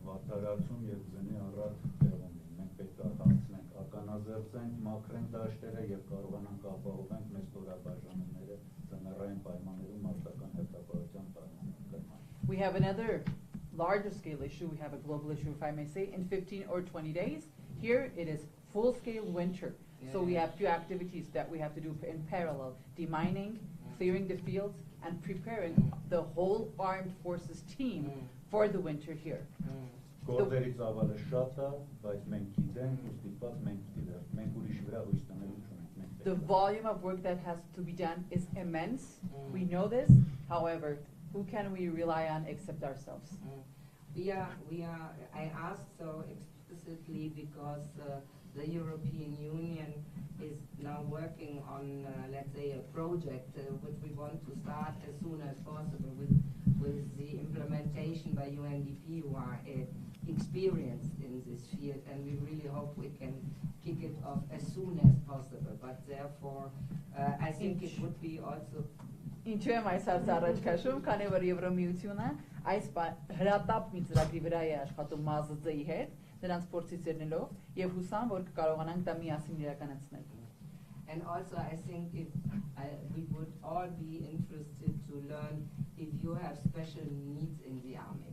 D: վատթարացում եւ ձնի առատ տեղում են։ Մենք պետք է հասցնենք ականանալ նախազերծենք մաքրենք դաշտերը եւ կարողանանք ապահովենք մեր ստորաբաժանումները ձմեռային պայմաններում մարտական հետապահության պայմաններում։
A: We have another larger scale issue. We have a global issue, if I may say, in 15 or 20 days. Here it is full scale winter. So we have few activities that we have to do in parallel: demining, clearing the fields, and preparing the whole armed forces team for the winter here.
D: Գործերից ավալը շատ է, բայց մենք գիտենք, ու ստիպված մենք դիտենք, մենք ուրիշ վրա հույս տանելու չունենք։
A: The volume of work that has to be done is immense. We know this. However, who can we rely on except ourselves?
G: I asked so explicitly because the European Union is now working on, let's say, a project which we want to start as soon as possible with the implementation by UNDP, who are experienced in this field, and we really hope we can kick it off as soon as possible. But therefore, I think it would be also.
A: Ինչու եմ այս հարցը առաջ քաշում, քանի որ Եվրոմիությունը այս հրատապ մի ծրագրի վրա է աշխատում ՄԱԶԾ-ի հետ, նրանց փորձից ելնելով եւ հուսամ, որ կկարողանանք դա միասին իրականացնել։
G: And also, I think we would all be interested to learn if you have special needs in the army.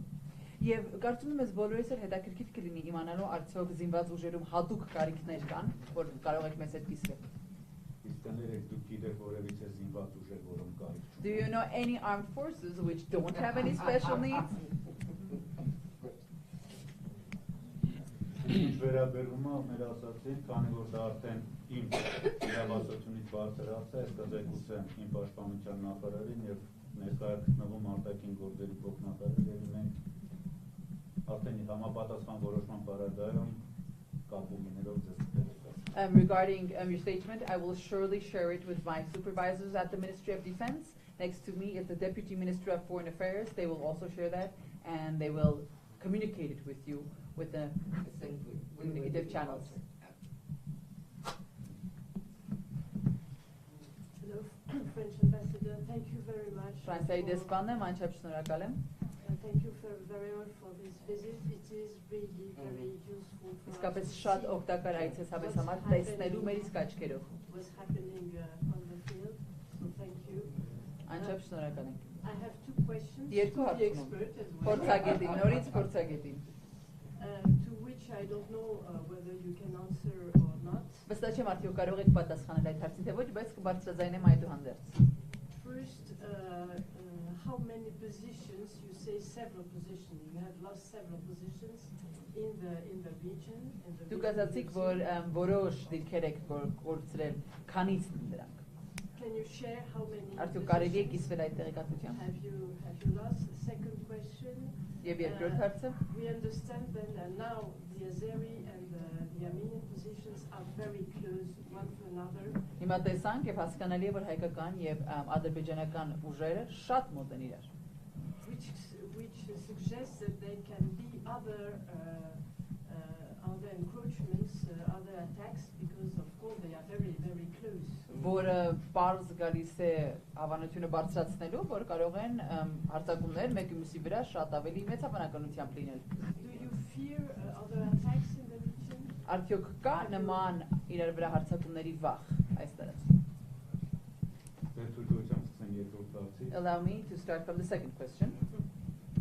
A: Եվ կարծում եմ, ես բոլորիս էլ հետաքրքիր կլինի իմանալու արդյոք զինված ուժերում հատուկ կարիքներ կան, որ կարող եք մեզ հետ կիսվել։ Do you know any armed forces which don't have any special needs?
D: Ինչ վերաբերում է մեր ասացին, քանի որ դա արդեն իմ իրավասությունից բարձրացած է, կզեկուցեմ իմ պաշտպանության նախարարին եւ ներկայացնվում արտաքին գործերի փոխնախարարին եւ մենք արդեն համապատասխան որոշման պարագայում կապումներով ձեզ
A: Regarding your statement, I will surely share it with my supervisors at the Ministry of Defense. Next to me is the Deputy Minister of Foreign Affairs. They will also share that, and they will communicate it with you with the communicative channels.
H: Hello, French Ambassador. Thank you very much.
A: Ֆրանսիայի դեսպանը, մանչապ շնորհակալ եմ։
H: Thank you very much for this visit. It is really very useful for
A: Իսկապես շատ օգտակար այցես հավես համար տեսնելու մեր իսկ աչքերով։
H: what's happening on the field. So thank you.
A: Մանչապ շնորհակալ ենք։
H: I have two questions
A: Երկու
H: to the
A: հարցում
H: expert as well.
A: Փորձագետին, նորից փորձագետին։
H: To which I don't know whether you can answer or not.
A: Վստահ չեմ արդյոք կարող եք պատասխանել այդ հարցին, թե ոչ, բայց կբարձրաձայնեմ այդուհանդերձ։
H: First, how many positions? You say several positions. You have lost several positions in the region.
A: Դուք ասացիք, որ որոշ դիրքեր եք կորցրել, քանից դրանք։
H: Can you share how many?
A: Արդյոք կարելի է կիսվել այդ տեղեկատվությամբ։
H: Have you lost? Second question.
A: Եվ երկրորդ հարցը։
H: We understand that now the Azeri and the Armenian positions are very close one to another.
A: Հիմա տեսանք եւ հասկանալի է, որ հայկական եւ ադրբեջանական ուժերը շատ մոտ են իրար։
H: Which suggests that there can be other encroachments, other attacks, because of course they are very, very close.
A: Որը բարձ գալիս է հավանությունը բարձրացնելու, որ կարող են հարձակումներ մեկի մյուսի վրա շատ ավելի մեծ հավանականությամբ լինել։
H: Do you fear other attacks in the region?
A: Արդյոք կա նման իրար վրա հարձակումների վախ այս տարածքում։ Allow me to start from the second question.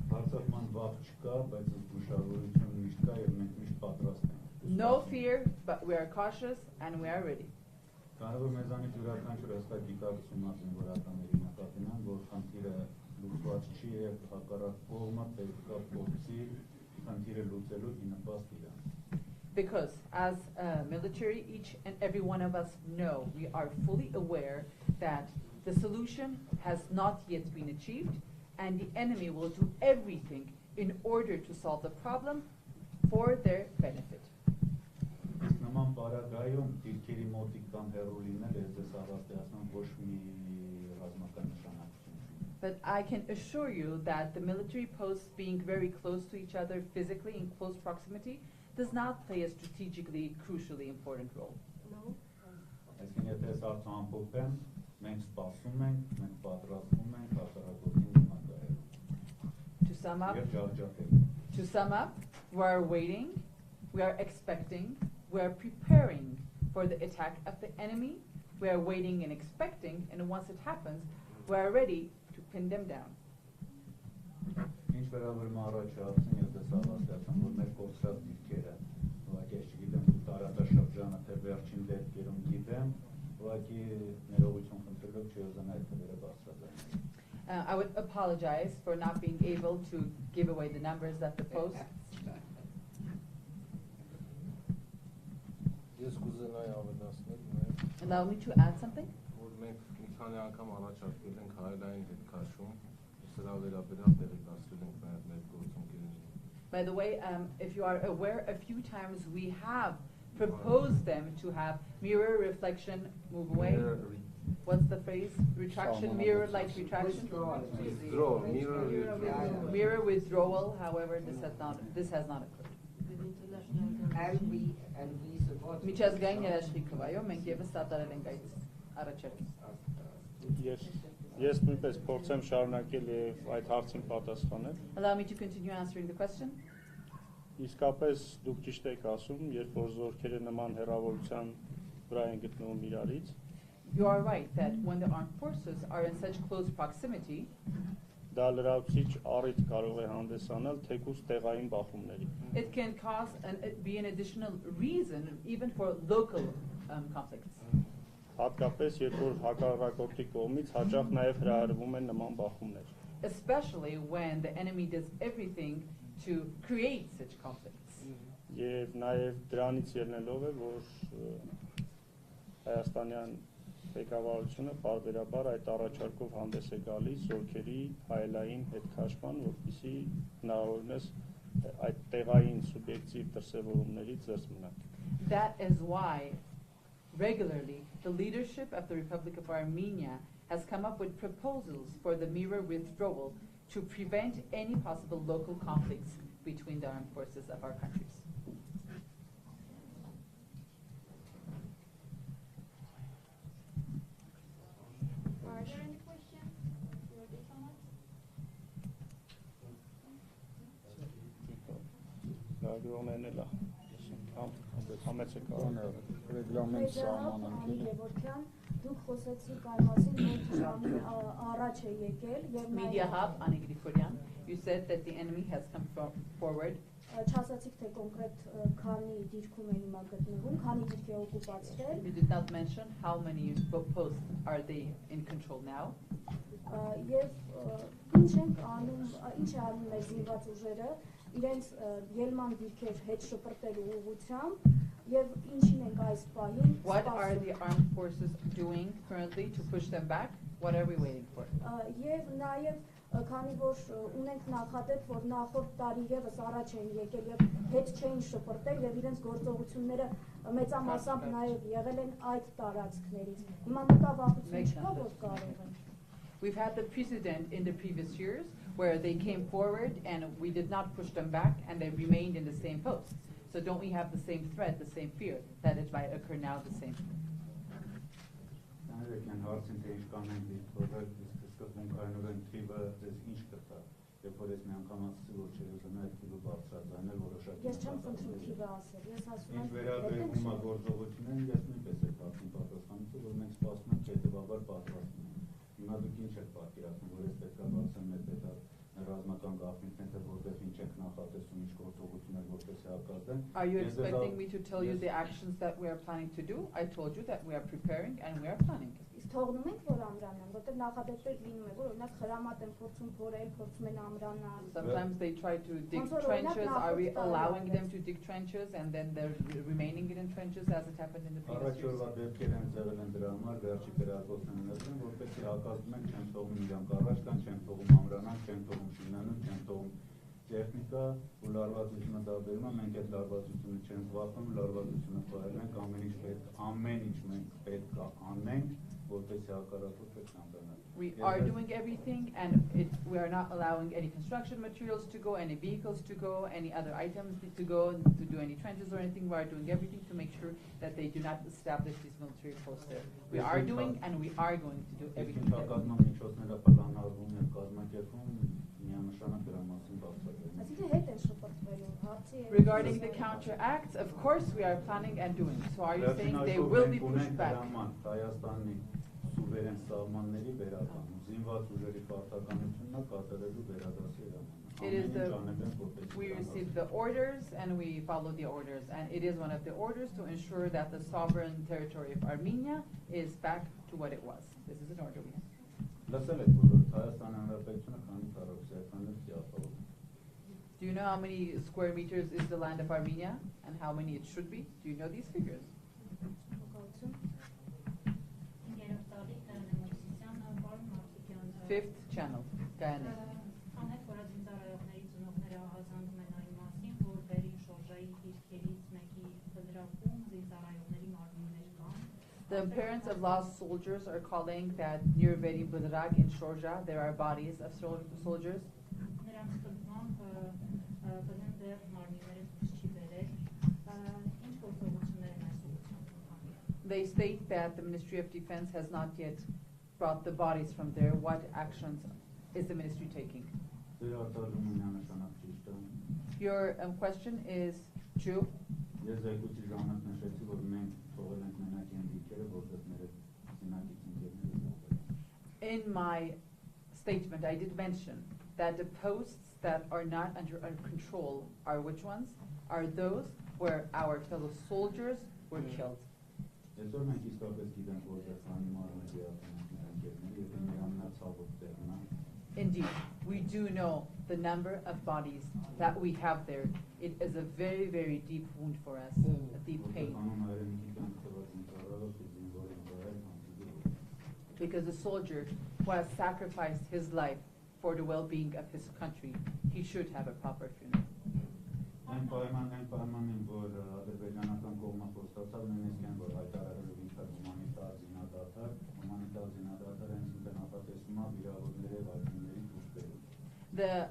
D: Հարձակման վախ չկա, բայց զգուշավորություն միշտ կա եւ մենք միշտ պատրաստ ենք։
A: No fear, but we are cautious and we are ready.
D: Քանի որ մեզանից յուրաքանչյուր հստակ գիտակցում զինվորականների նկատինան, որ խնդիրը լուծված չի եւ հակառակ կողմը պետք է փորձի խնդիրը լուծելու ի նպաստ իրան։
A: Because as a military, each and every one of us know, we are fully aware that the solution has not yet been achieved, and the enemy will do everything in order to solve the problem for their benefit.
D: Նման պարագայում դիրքերի մոտիկ կամ հեռու լինելը ես հավաստիացնում ոչ մի ռազմական նշանակություն ունի։
A: But I can assure you that the military posts being very close to each other physically in close proximity does not play a strategically crucially important role.
H: No.
D: Այսինքն եթե սա ամփոփեմ, մենք սպասում ենք, մենք պատրաստվում ենք հակառակորդին դիմակայելու։
A: To sum up, we are waiting, we are expecting, we are preparing for the attack of the enemy. We are waiting and expecting, and once it happens, we are ready to pin them down.
D: Ինչ վերաբերում է առաջացին, ես դες հավաստիացան, որ մեր կորցրած դիրքերը, ուղղակի ես չգիտեմ տարածաշրջանը, թե վերջին դեպքերում գիտեմ, ուղղակի ներողություն խնդրելով չուզենա այդ թվերը բարձրացնել.
A: I would apologize for not being able to give away the numbers at the post.
F: Ես կուզենայի ավելացնել,
A: Allow me to add something.
F: որ մենք մի քանի անգամ առաջարկել ենք հայելային հետքաշում, սրա վերաբերյալ տեղեկացրել ենք նաև մեր գործընկերներին։
A: By the way, if you are aware, a few times we have proposed them to have mirror reflection, move away. What's the phrase? Retraction, mirror like retraction?
F: Withdraw,
A: Mirror withdrawal, however, this has not occurred.
G: And we support.
A: Միջազգային երաշխիքով, մենք եւս սատարել ենք այդ առաջարկը։
B: Ես նույնպես փորձեմ շարունակել եւ այդ հարցին պատասխանել։
A: Allow me to continue answering the question.
B: Իսկապես դուք ճիշտ եք ասում, երբ որ զորքերը նման հեռավորության վրա են գտնվում իրարից։
A: You are right that when the armed forces are in such close proximity,
B: դա լրացուցիչ առիթ կարող է հանդեսանալ թեկուզ տեղային բախումների։
A: it can cause be an additional reason even for local conflicts.
B: Հատկապես երբ որ հակառակորդի կողմից հաճախ նաև հրահրվում են նման բախումներ։
A: Especially when the enemy does everything to create such conflicts.
B: Եվ նաև դրանից ելնելով է, որ Հայաստանյան ղեկավարությունը բարբերաբար այդ առաջարկով հանդես է գալիս զորքերի հայելային հետքաշման, որպեսզի հնարավորինս այդ տեղային սուբյեկտիվ դրսևորումներից զերծ մնանք։
A: That is why regularly the leadership of the Republic of Armenia has come up with proposals for the mirror withdrawal to prevent any possible local conflicts between the armed forces of our countries.
I: Are there any questions for the diplomat?
C: Ռեգլամենտ սահմանանքին
J: Դուք խոսեցիք այն մասին, որ առաջ է եկել եւ
A: Media Hub, Ani Grigoryan, you said that the enemy has come forward.
J: Չասացիք թե կոնկրետ քանի դիրքում են հիմա գտնվում, քանի դիրք է օկուպացրել։
A: You did not mention how many posts are they in control now.
J: Եվ ինչ ենք անում, ինչ է անում մեր զինված ուժերը իրենց ելման դիրքեր հետ շպրտելու ուղղությամբ եւ ինչին ենք այս պահին։
A: What are the armed forces doing currently to push them back? What are we waiting for?
J: Եվ նաեւ քանի որ ունենք նախադեպ, որ նախորդ տարի եւս առաջ են եկել եւ հետ չէին շպրտել եւ իրենց գործողությունները մեծամասամբ նաեւ եղել են այդ տարածքներից։ Հիմա մտավախություն չկա, որ կարող են։
A: We've had the precedent in the previous years where they came forward and we did not push them back and they remained in the same post. So don't we have the same threat, the same fear that it might occur now the same?
J: Ես չեմ խնդրում թիվը ասել, ես ասում եմ
D: վերաբերում է գործողություններին, ես նույնպես եք հարցին պատասխանեցի, որ մենք սպասում ենք հետևաբար պատրաստվում ենք։ Հիմա դուք ինչ եք պատկերացնում, որ ես պետք է բացեմ մեր ռազմական գաղտնիքներ, թե որտեղ ինչ եք նախատեսում, ինչ գործողություններ որպես հակազդեն։
A: Are you expecting me to tell you the actions that we are planning to do? I told you that we are preparing and we are planning.
J: Իսկ թողնում ենք, որ ամրանան, որտեղ նախադեպեր լինում է, որ օրինակ խրամատ են փորձում փորել, փորձում են ամրանալ։
A: Sometimes they try to dig trenches. Are we allowing them to dig trenches and then they're remaining in trenches as it happened in the previous years?
D: Առաջորդ դեպքեր են ձևել են դրա համար, վերջի դերակոծն են ըստ, որպեսզի հակազդում են, չեն թողում իրանք առաջ տան, չեն թողում ամրանան, չեն թողում շինանուն, չեն թողում տեխնիկա, ու լարվածությունը դա բերում է, մենք այդ լարվածությունը չենք զբաղվում, լարվածությունը պահել ենք, ամեն ինչ մենք պետք է անենք, որպեսզի հակառակորդը չանցնի։
A: We are doing everything and we are not allowing any construction materials to go, any vehicles to go, any other items to go, to do any trenches or anything. We are doing everything to make sure that they do not establish these military posts there. We are doing and we are going to do everything.
J: Այսինքն հետ են շփոթվելու, հարցի
A: Regarding the counteracts, of course we are planning and doing. So are you saying they will be pushed back?
D: Հայաստանի սուվերեն սահմանների վերականգնում, զինված ուժերի պարտականությունն կատարելու վերադասի
A: we received the orders and we follow the orders, and it is one of the orders to ensure that the sovereign territory of Armenia is back to what it was. This is an order we have. Do you know how many square meters is the land of Armenia and how many it should be? Do you know these figures? Fifth channel. The parents of lost soldiers are calling that near Veri Budrag in Shorja there are bodies of soldiers. They state that the Ministry of Defense has not yet brought the bodies from there. What actions is the ministry taking? Your question is true? In my statement, I did mention that the posts that are not under our control are which ones? Are those where our fellow soldiers were killed. Indeed, we do know the number of bodies that we have there. It is a very, very deep wound for us, a deep pain. Because a soldier who has sacrificed his life for the well-being of his country, he should have a proper funeral. The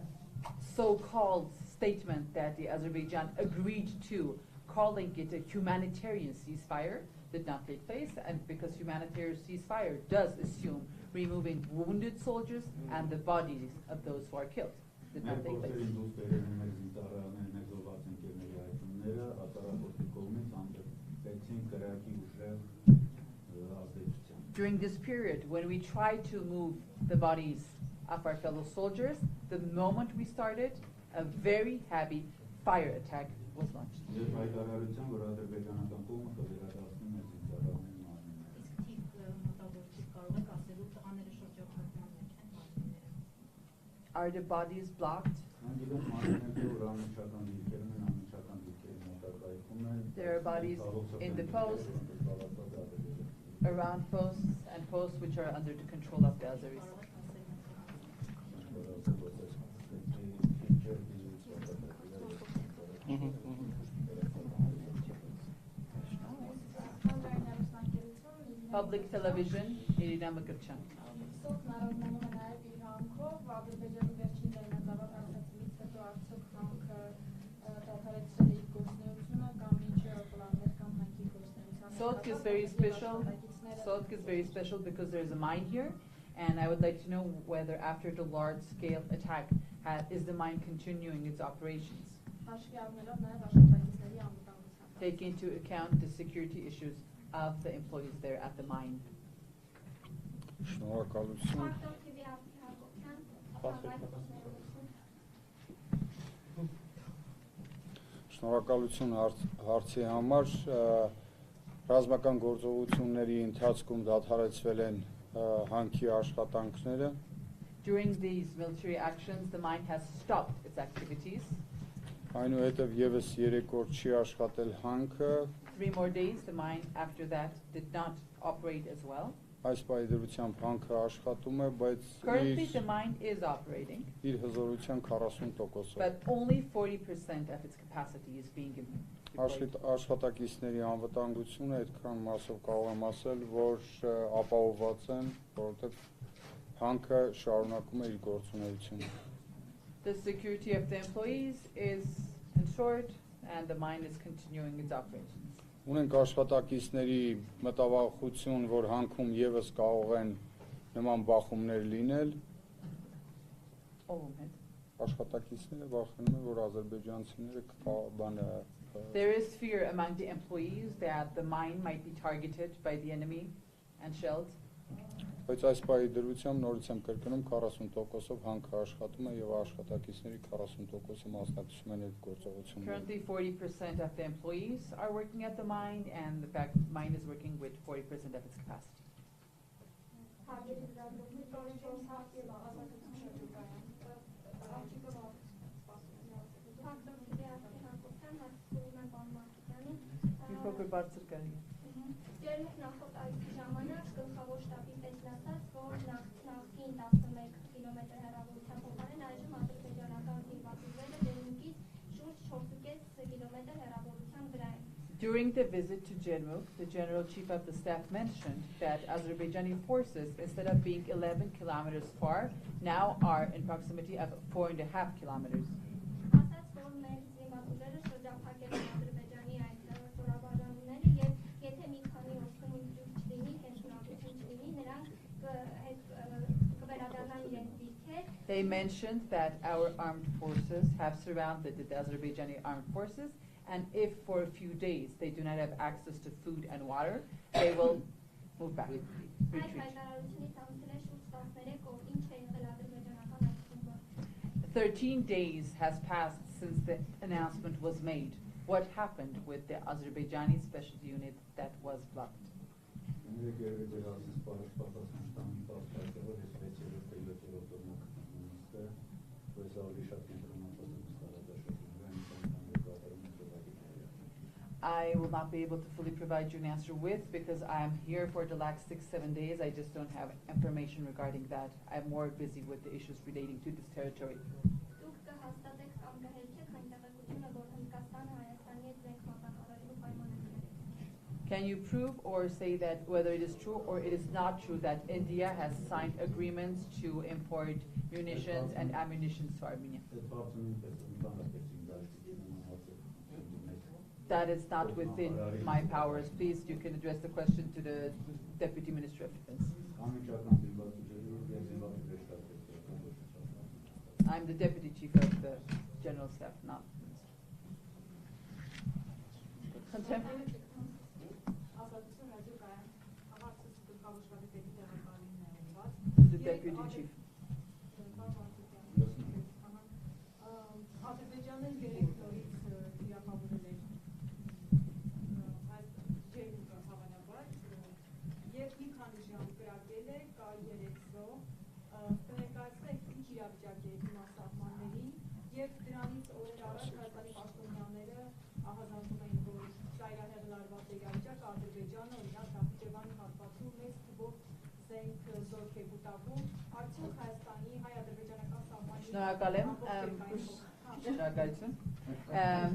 A: so-called statement that the Azerbaijan agreed to, calling it a humanitarian ceasefire, did not take place, and because humanitarian ceasefire does assume removing wounded soldiers and the bodies of those who are killed. Did not take place. During this period, when we tried to move the bodies of our fellow soldiers, the moment we started, a very heavy fire attack was launched. Are the bodies blocked? There are bodies in the posts, around posts, and posts which are under the control of the Azeris. Public television, Irina Mkirchan. Sotk is very special. Sotk is very special because there is a mine here, and I would like to know whether after the large-scale attack, is the mine continuing its operations? Take into account the security issues of the employees there at the mine.
C: Շնորհակալություն հարցի համար ռազմական գործողությունների ընթացքում դադարեցվել են հանքի աշխատանքները.
A: During these military actions, the mine has stopped its activities.
C: Այնուհետև եւս 3 օր չի աշխատել հանքը.
A: 3 more days, the mine after that did not operate as well.
C: Այս պայդրությամբ հանքը աշխատում է, բայց
A: currently the mine is operating.
C: Իր հզորության 40%-ով.
A: But only 40% of its capacity is being deployed.
C: Աշխատակիցների անվտանգությունը այդքան մասով կարող եմ ասել, որ ապահովված են, որովհետև հանքը շարունակում է իր գործունեությունը.
A: The security of the employees is ensured and the mine is continuing its operations.
C: Ունենք աշխատակիցների մտավախություն, որ հանքում եւս կարող են նման բախումներ լինել. աշխատակիցները վախենում են, որ ադրբեջանցիները բանը
A: There is fear among the employees that the mine might be targeted by the enemy and shelled.
C: Բայց այս պահի դրությամբ նորից եմ կրկնում 40%-ով հանքը աշխատում է եւ աշխատակիցների 40%-ը մասնակցում են այդ գործողություններին։
A: Currently 40% of the employees are working at the mine, and the mine is working with 40% of its capacity.
I: Ջերմուկ նախորդ այցի ժամանակ գլխավոր շտաբի պետն ասաց, որ նախքին 11 կիլոմետր հեռավորության փոխարեն այժմ ադրբեջանական զինվորները ջերմուկից շուրջ 4.5 կիլոմետր հեռավորության վրա են։
A: During the visit to Jermuk, the General Chief of the Staff mentioned that Azerbaijani forces, instead of being 11 kilometers far, now are in proximity of 4.5 kilometers.
I: Ասաց, որ մեր զինվորները շրջափակել են Ադրբեջանի այդ ստորաբաժանումները եւ եթե մի քանի օր քննություն չլինի, հեշտությունություն չլինի, նրանք կվերադառնան իրենց դիրքեր։
A: They mentioned that our armed forces have surrounded the Azerbaijani armed forces, and if for a few days they do not have access to food and water, they will move back. Retreat. 13 days has passed since the announcement was made. What happened with the Azerbaijani special unit that was blocked? I will not be able to fully provide you an answer with, because I am here for the last 6-7 days. I just don't have information regarding that. I'm more busy with the issues relating to this territory. Can you prove or say that whether it is true or it is not true that India has signed agreements to import munitions and ammunition to Armenia? That is not within my powers. Please, you can address the question to the Deputy Minister of Defense. I'm the Deputy Chief of the General Staff, not Minister. The Deputy Chief.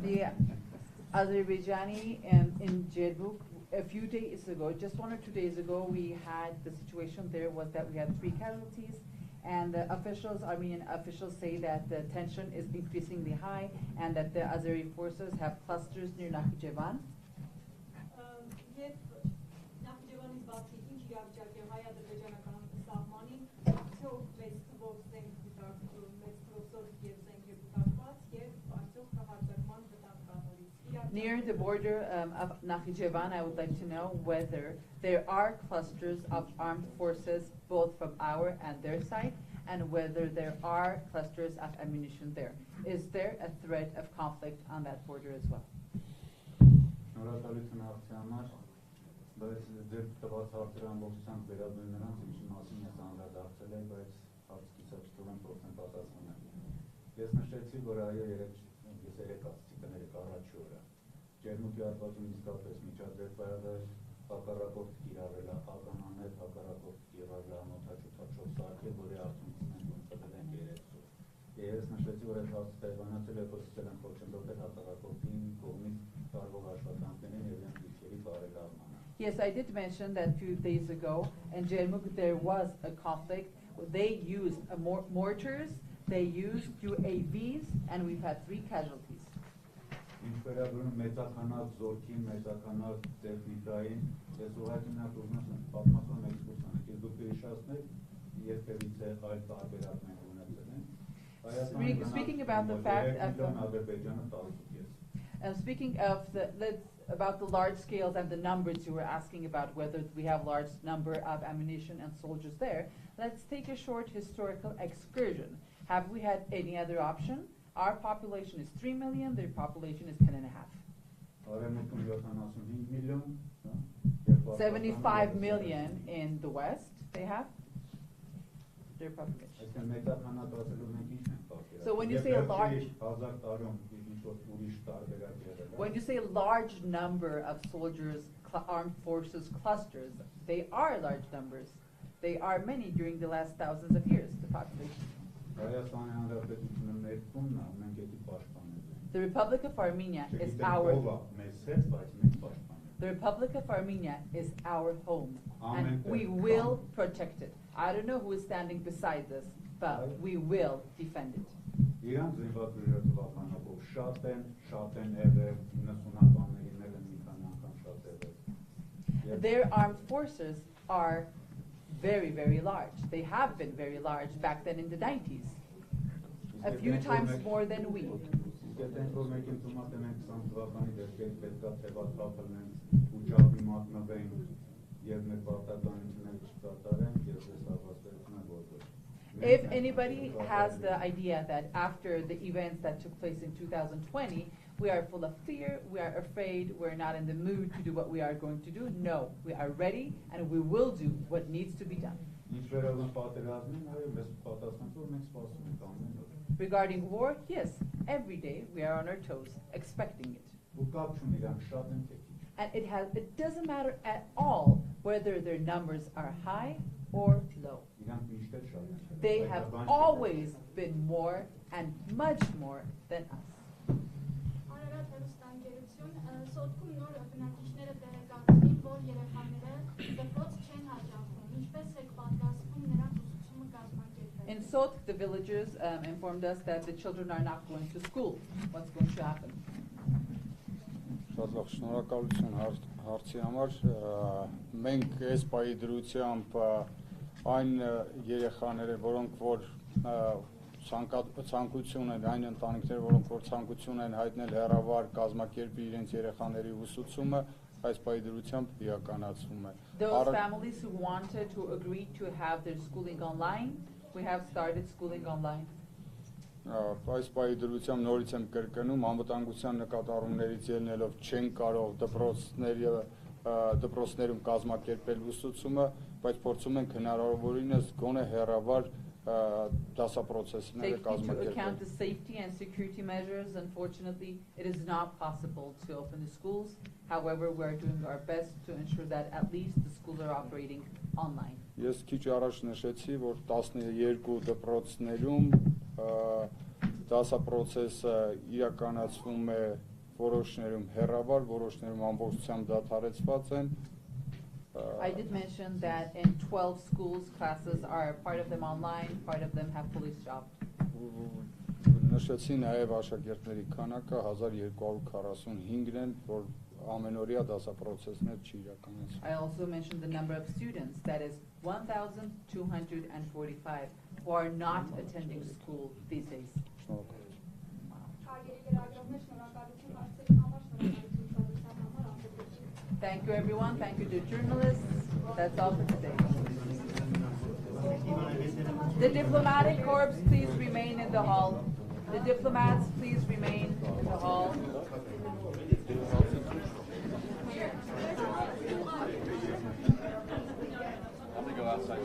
A: The Azerbaijani in Jermuk, a few days ago, just 1 or 2 days ago, we had the situation there was that we had 3 casualties, and the officials, Armenian officials, say that the tension is increasingly high and that the Azeri forces have clusters near Nakhichevan. Near the border of Nakhichevan, I would like to know whether there are clusters of armed forces both from our and their side, and whether there are clusters of ammunition there. Is there a threat of conflict on that border as well?
D: Ջերմուկի հատվածում իսկապես միջադրել պայադար, հակառակորդ կիրառել է ականաներ, հակառակորդ կիրառել է անօթաչուցակշով սարքել, որի արդյունքում են ոնցել են երեցով։ Ես նշեցի, որ այդ հարցը տեղանացել է, խոսել են խոչընդոտել հակառակորդին կողմից տարվող աշխատանքներին եւ իրենց դիրքերի բարելավմանը։
A: Yes, I did mention that a few days ago in Jermuk there was a conflict. They used mortars, they used UAVs, and we've had 3 casualties.
D: Ինչ վերաբերում մեծականալ զորքին, մեծականալ տեխնիկային, ես ուղղակի նա կողմնասն պատմական էքսկուրսիան, իսկ դուք հիշացնեք, երբևիցե այլ տարբերակներ ունեցել են։
A: Speaking about the fact of speaking of about the large scales and the numbers you were asking about, whether we have large number of ammunition and soldiers there, let's take a short historical excursion. Have we had any other option? Our population is 3 million, their population is 10.5. 75 million in the West, they have their population. So when you say a large number of soldiers, armed forces clusters, they are large numbers. They are many during the last thousands of years, the population. The Republic of Armenia is our home, and we will protect it. I don't know who is standing beside us, but we will defend it. Their armed forces are very, very large. They have been very large back then in the 90s. A few times more than we. If anybody has the idea that after the events that took place in 2020, we are full of fear, we are afraid, we're not in the mood to do what we are going to do, no, we are ready and we will do what needs to be done. Regarding war, yes, every day we are on our toes, expecting it. And it doesn't matter at all whether their numbers are high or low. They have always been more and much more than us. In Sot, the villagers informed us that the children are not going to school. What's going to happen?
C: Շատ լավ, շնորհակալություն հարցի համար։ Մենք այս պահի դրությամբ այն երեխաները, որոնք որ ցանկություն են, այն ընտանիքները, որոնք որ ցանկություն են հայտնել հեռավար կազմակերպի իրենց երեխաների ուսուցումը, այս պահի դրությամբ իրականացվում է։
A: Those families who wanted to agree to have their schooling online, we have started schooling online.
C: Այս պահի դրությամբ նորից եմ կրկնում, անվտանգության նկատառումներից ելնելով չեն կարող դպրոցներում կազմակերպել ուսուցումը, բայց փորձում ենք հնարավորինս գոնե հեռավար դասապրոցեսները կազմակերպել։
A: Taking into account the safety and security measures, unfortunately, it is not possible to open the schools. However, we are doing our best to ensure that at least the schools are operating online.
C: Ես քիչ առաջ նշեցի, որ 12 դպրոցներում դասապրոցեսը իրականացվում է որոշներում հեռավար, որոշներում ամբողջությամբ դադարեցված են։
A: I did mention that in 12 schools, classes are part of them online, part of them have fully stopped.
C: Նշեցի նաև աշակերտների քանակը 1245-ն են, որ ամենօրյա դասապրոցեսներ չի իրականացվում։
A: I also mentioned the number of students, that is 1,245, who are not attending school these days. Thank you everyone, thank you to journalists. That's all for today. The diplomatic corps, please remain in the hall. The diplomats, please remain in the hall.
K: I'm going to go outside.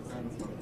C: Thank you.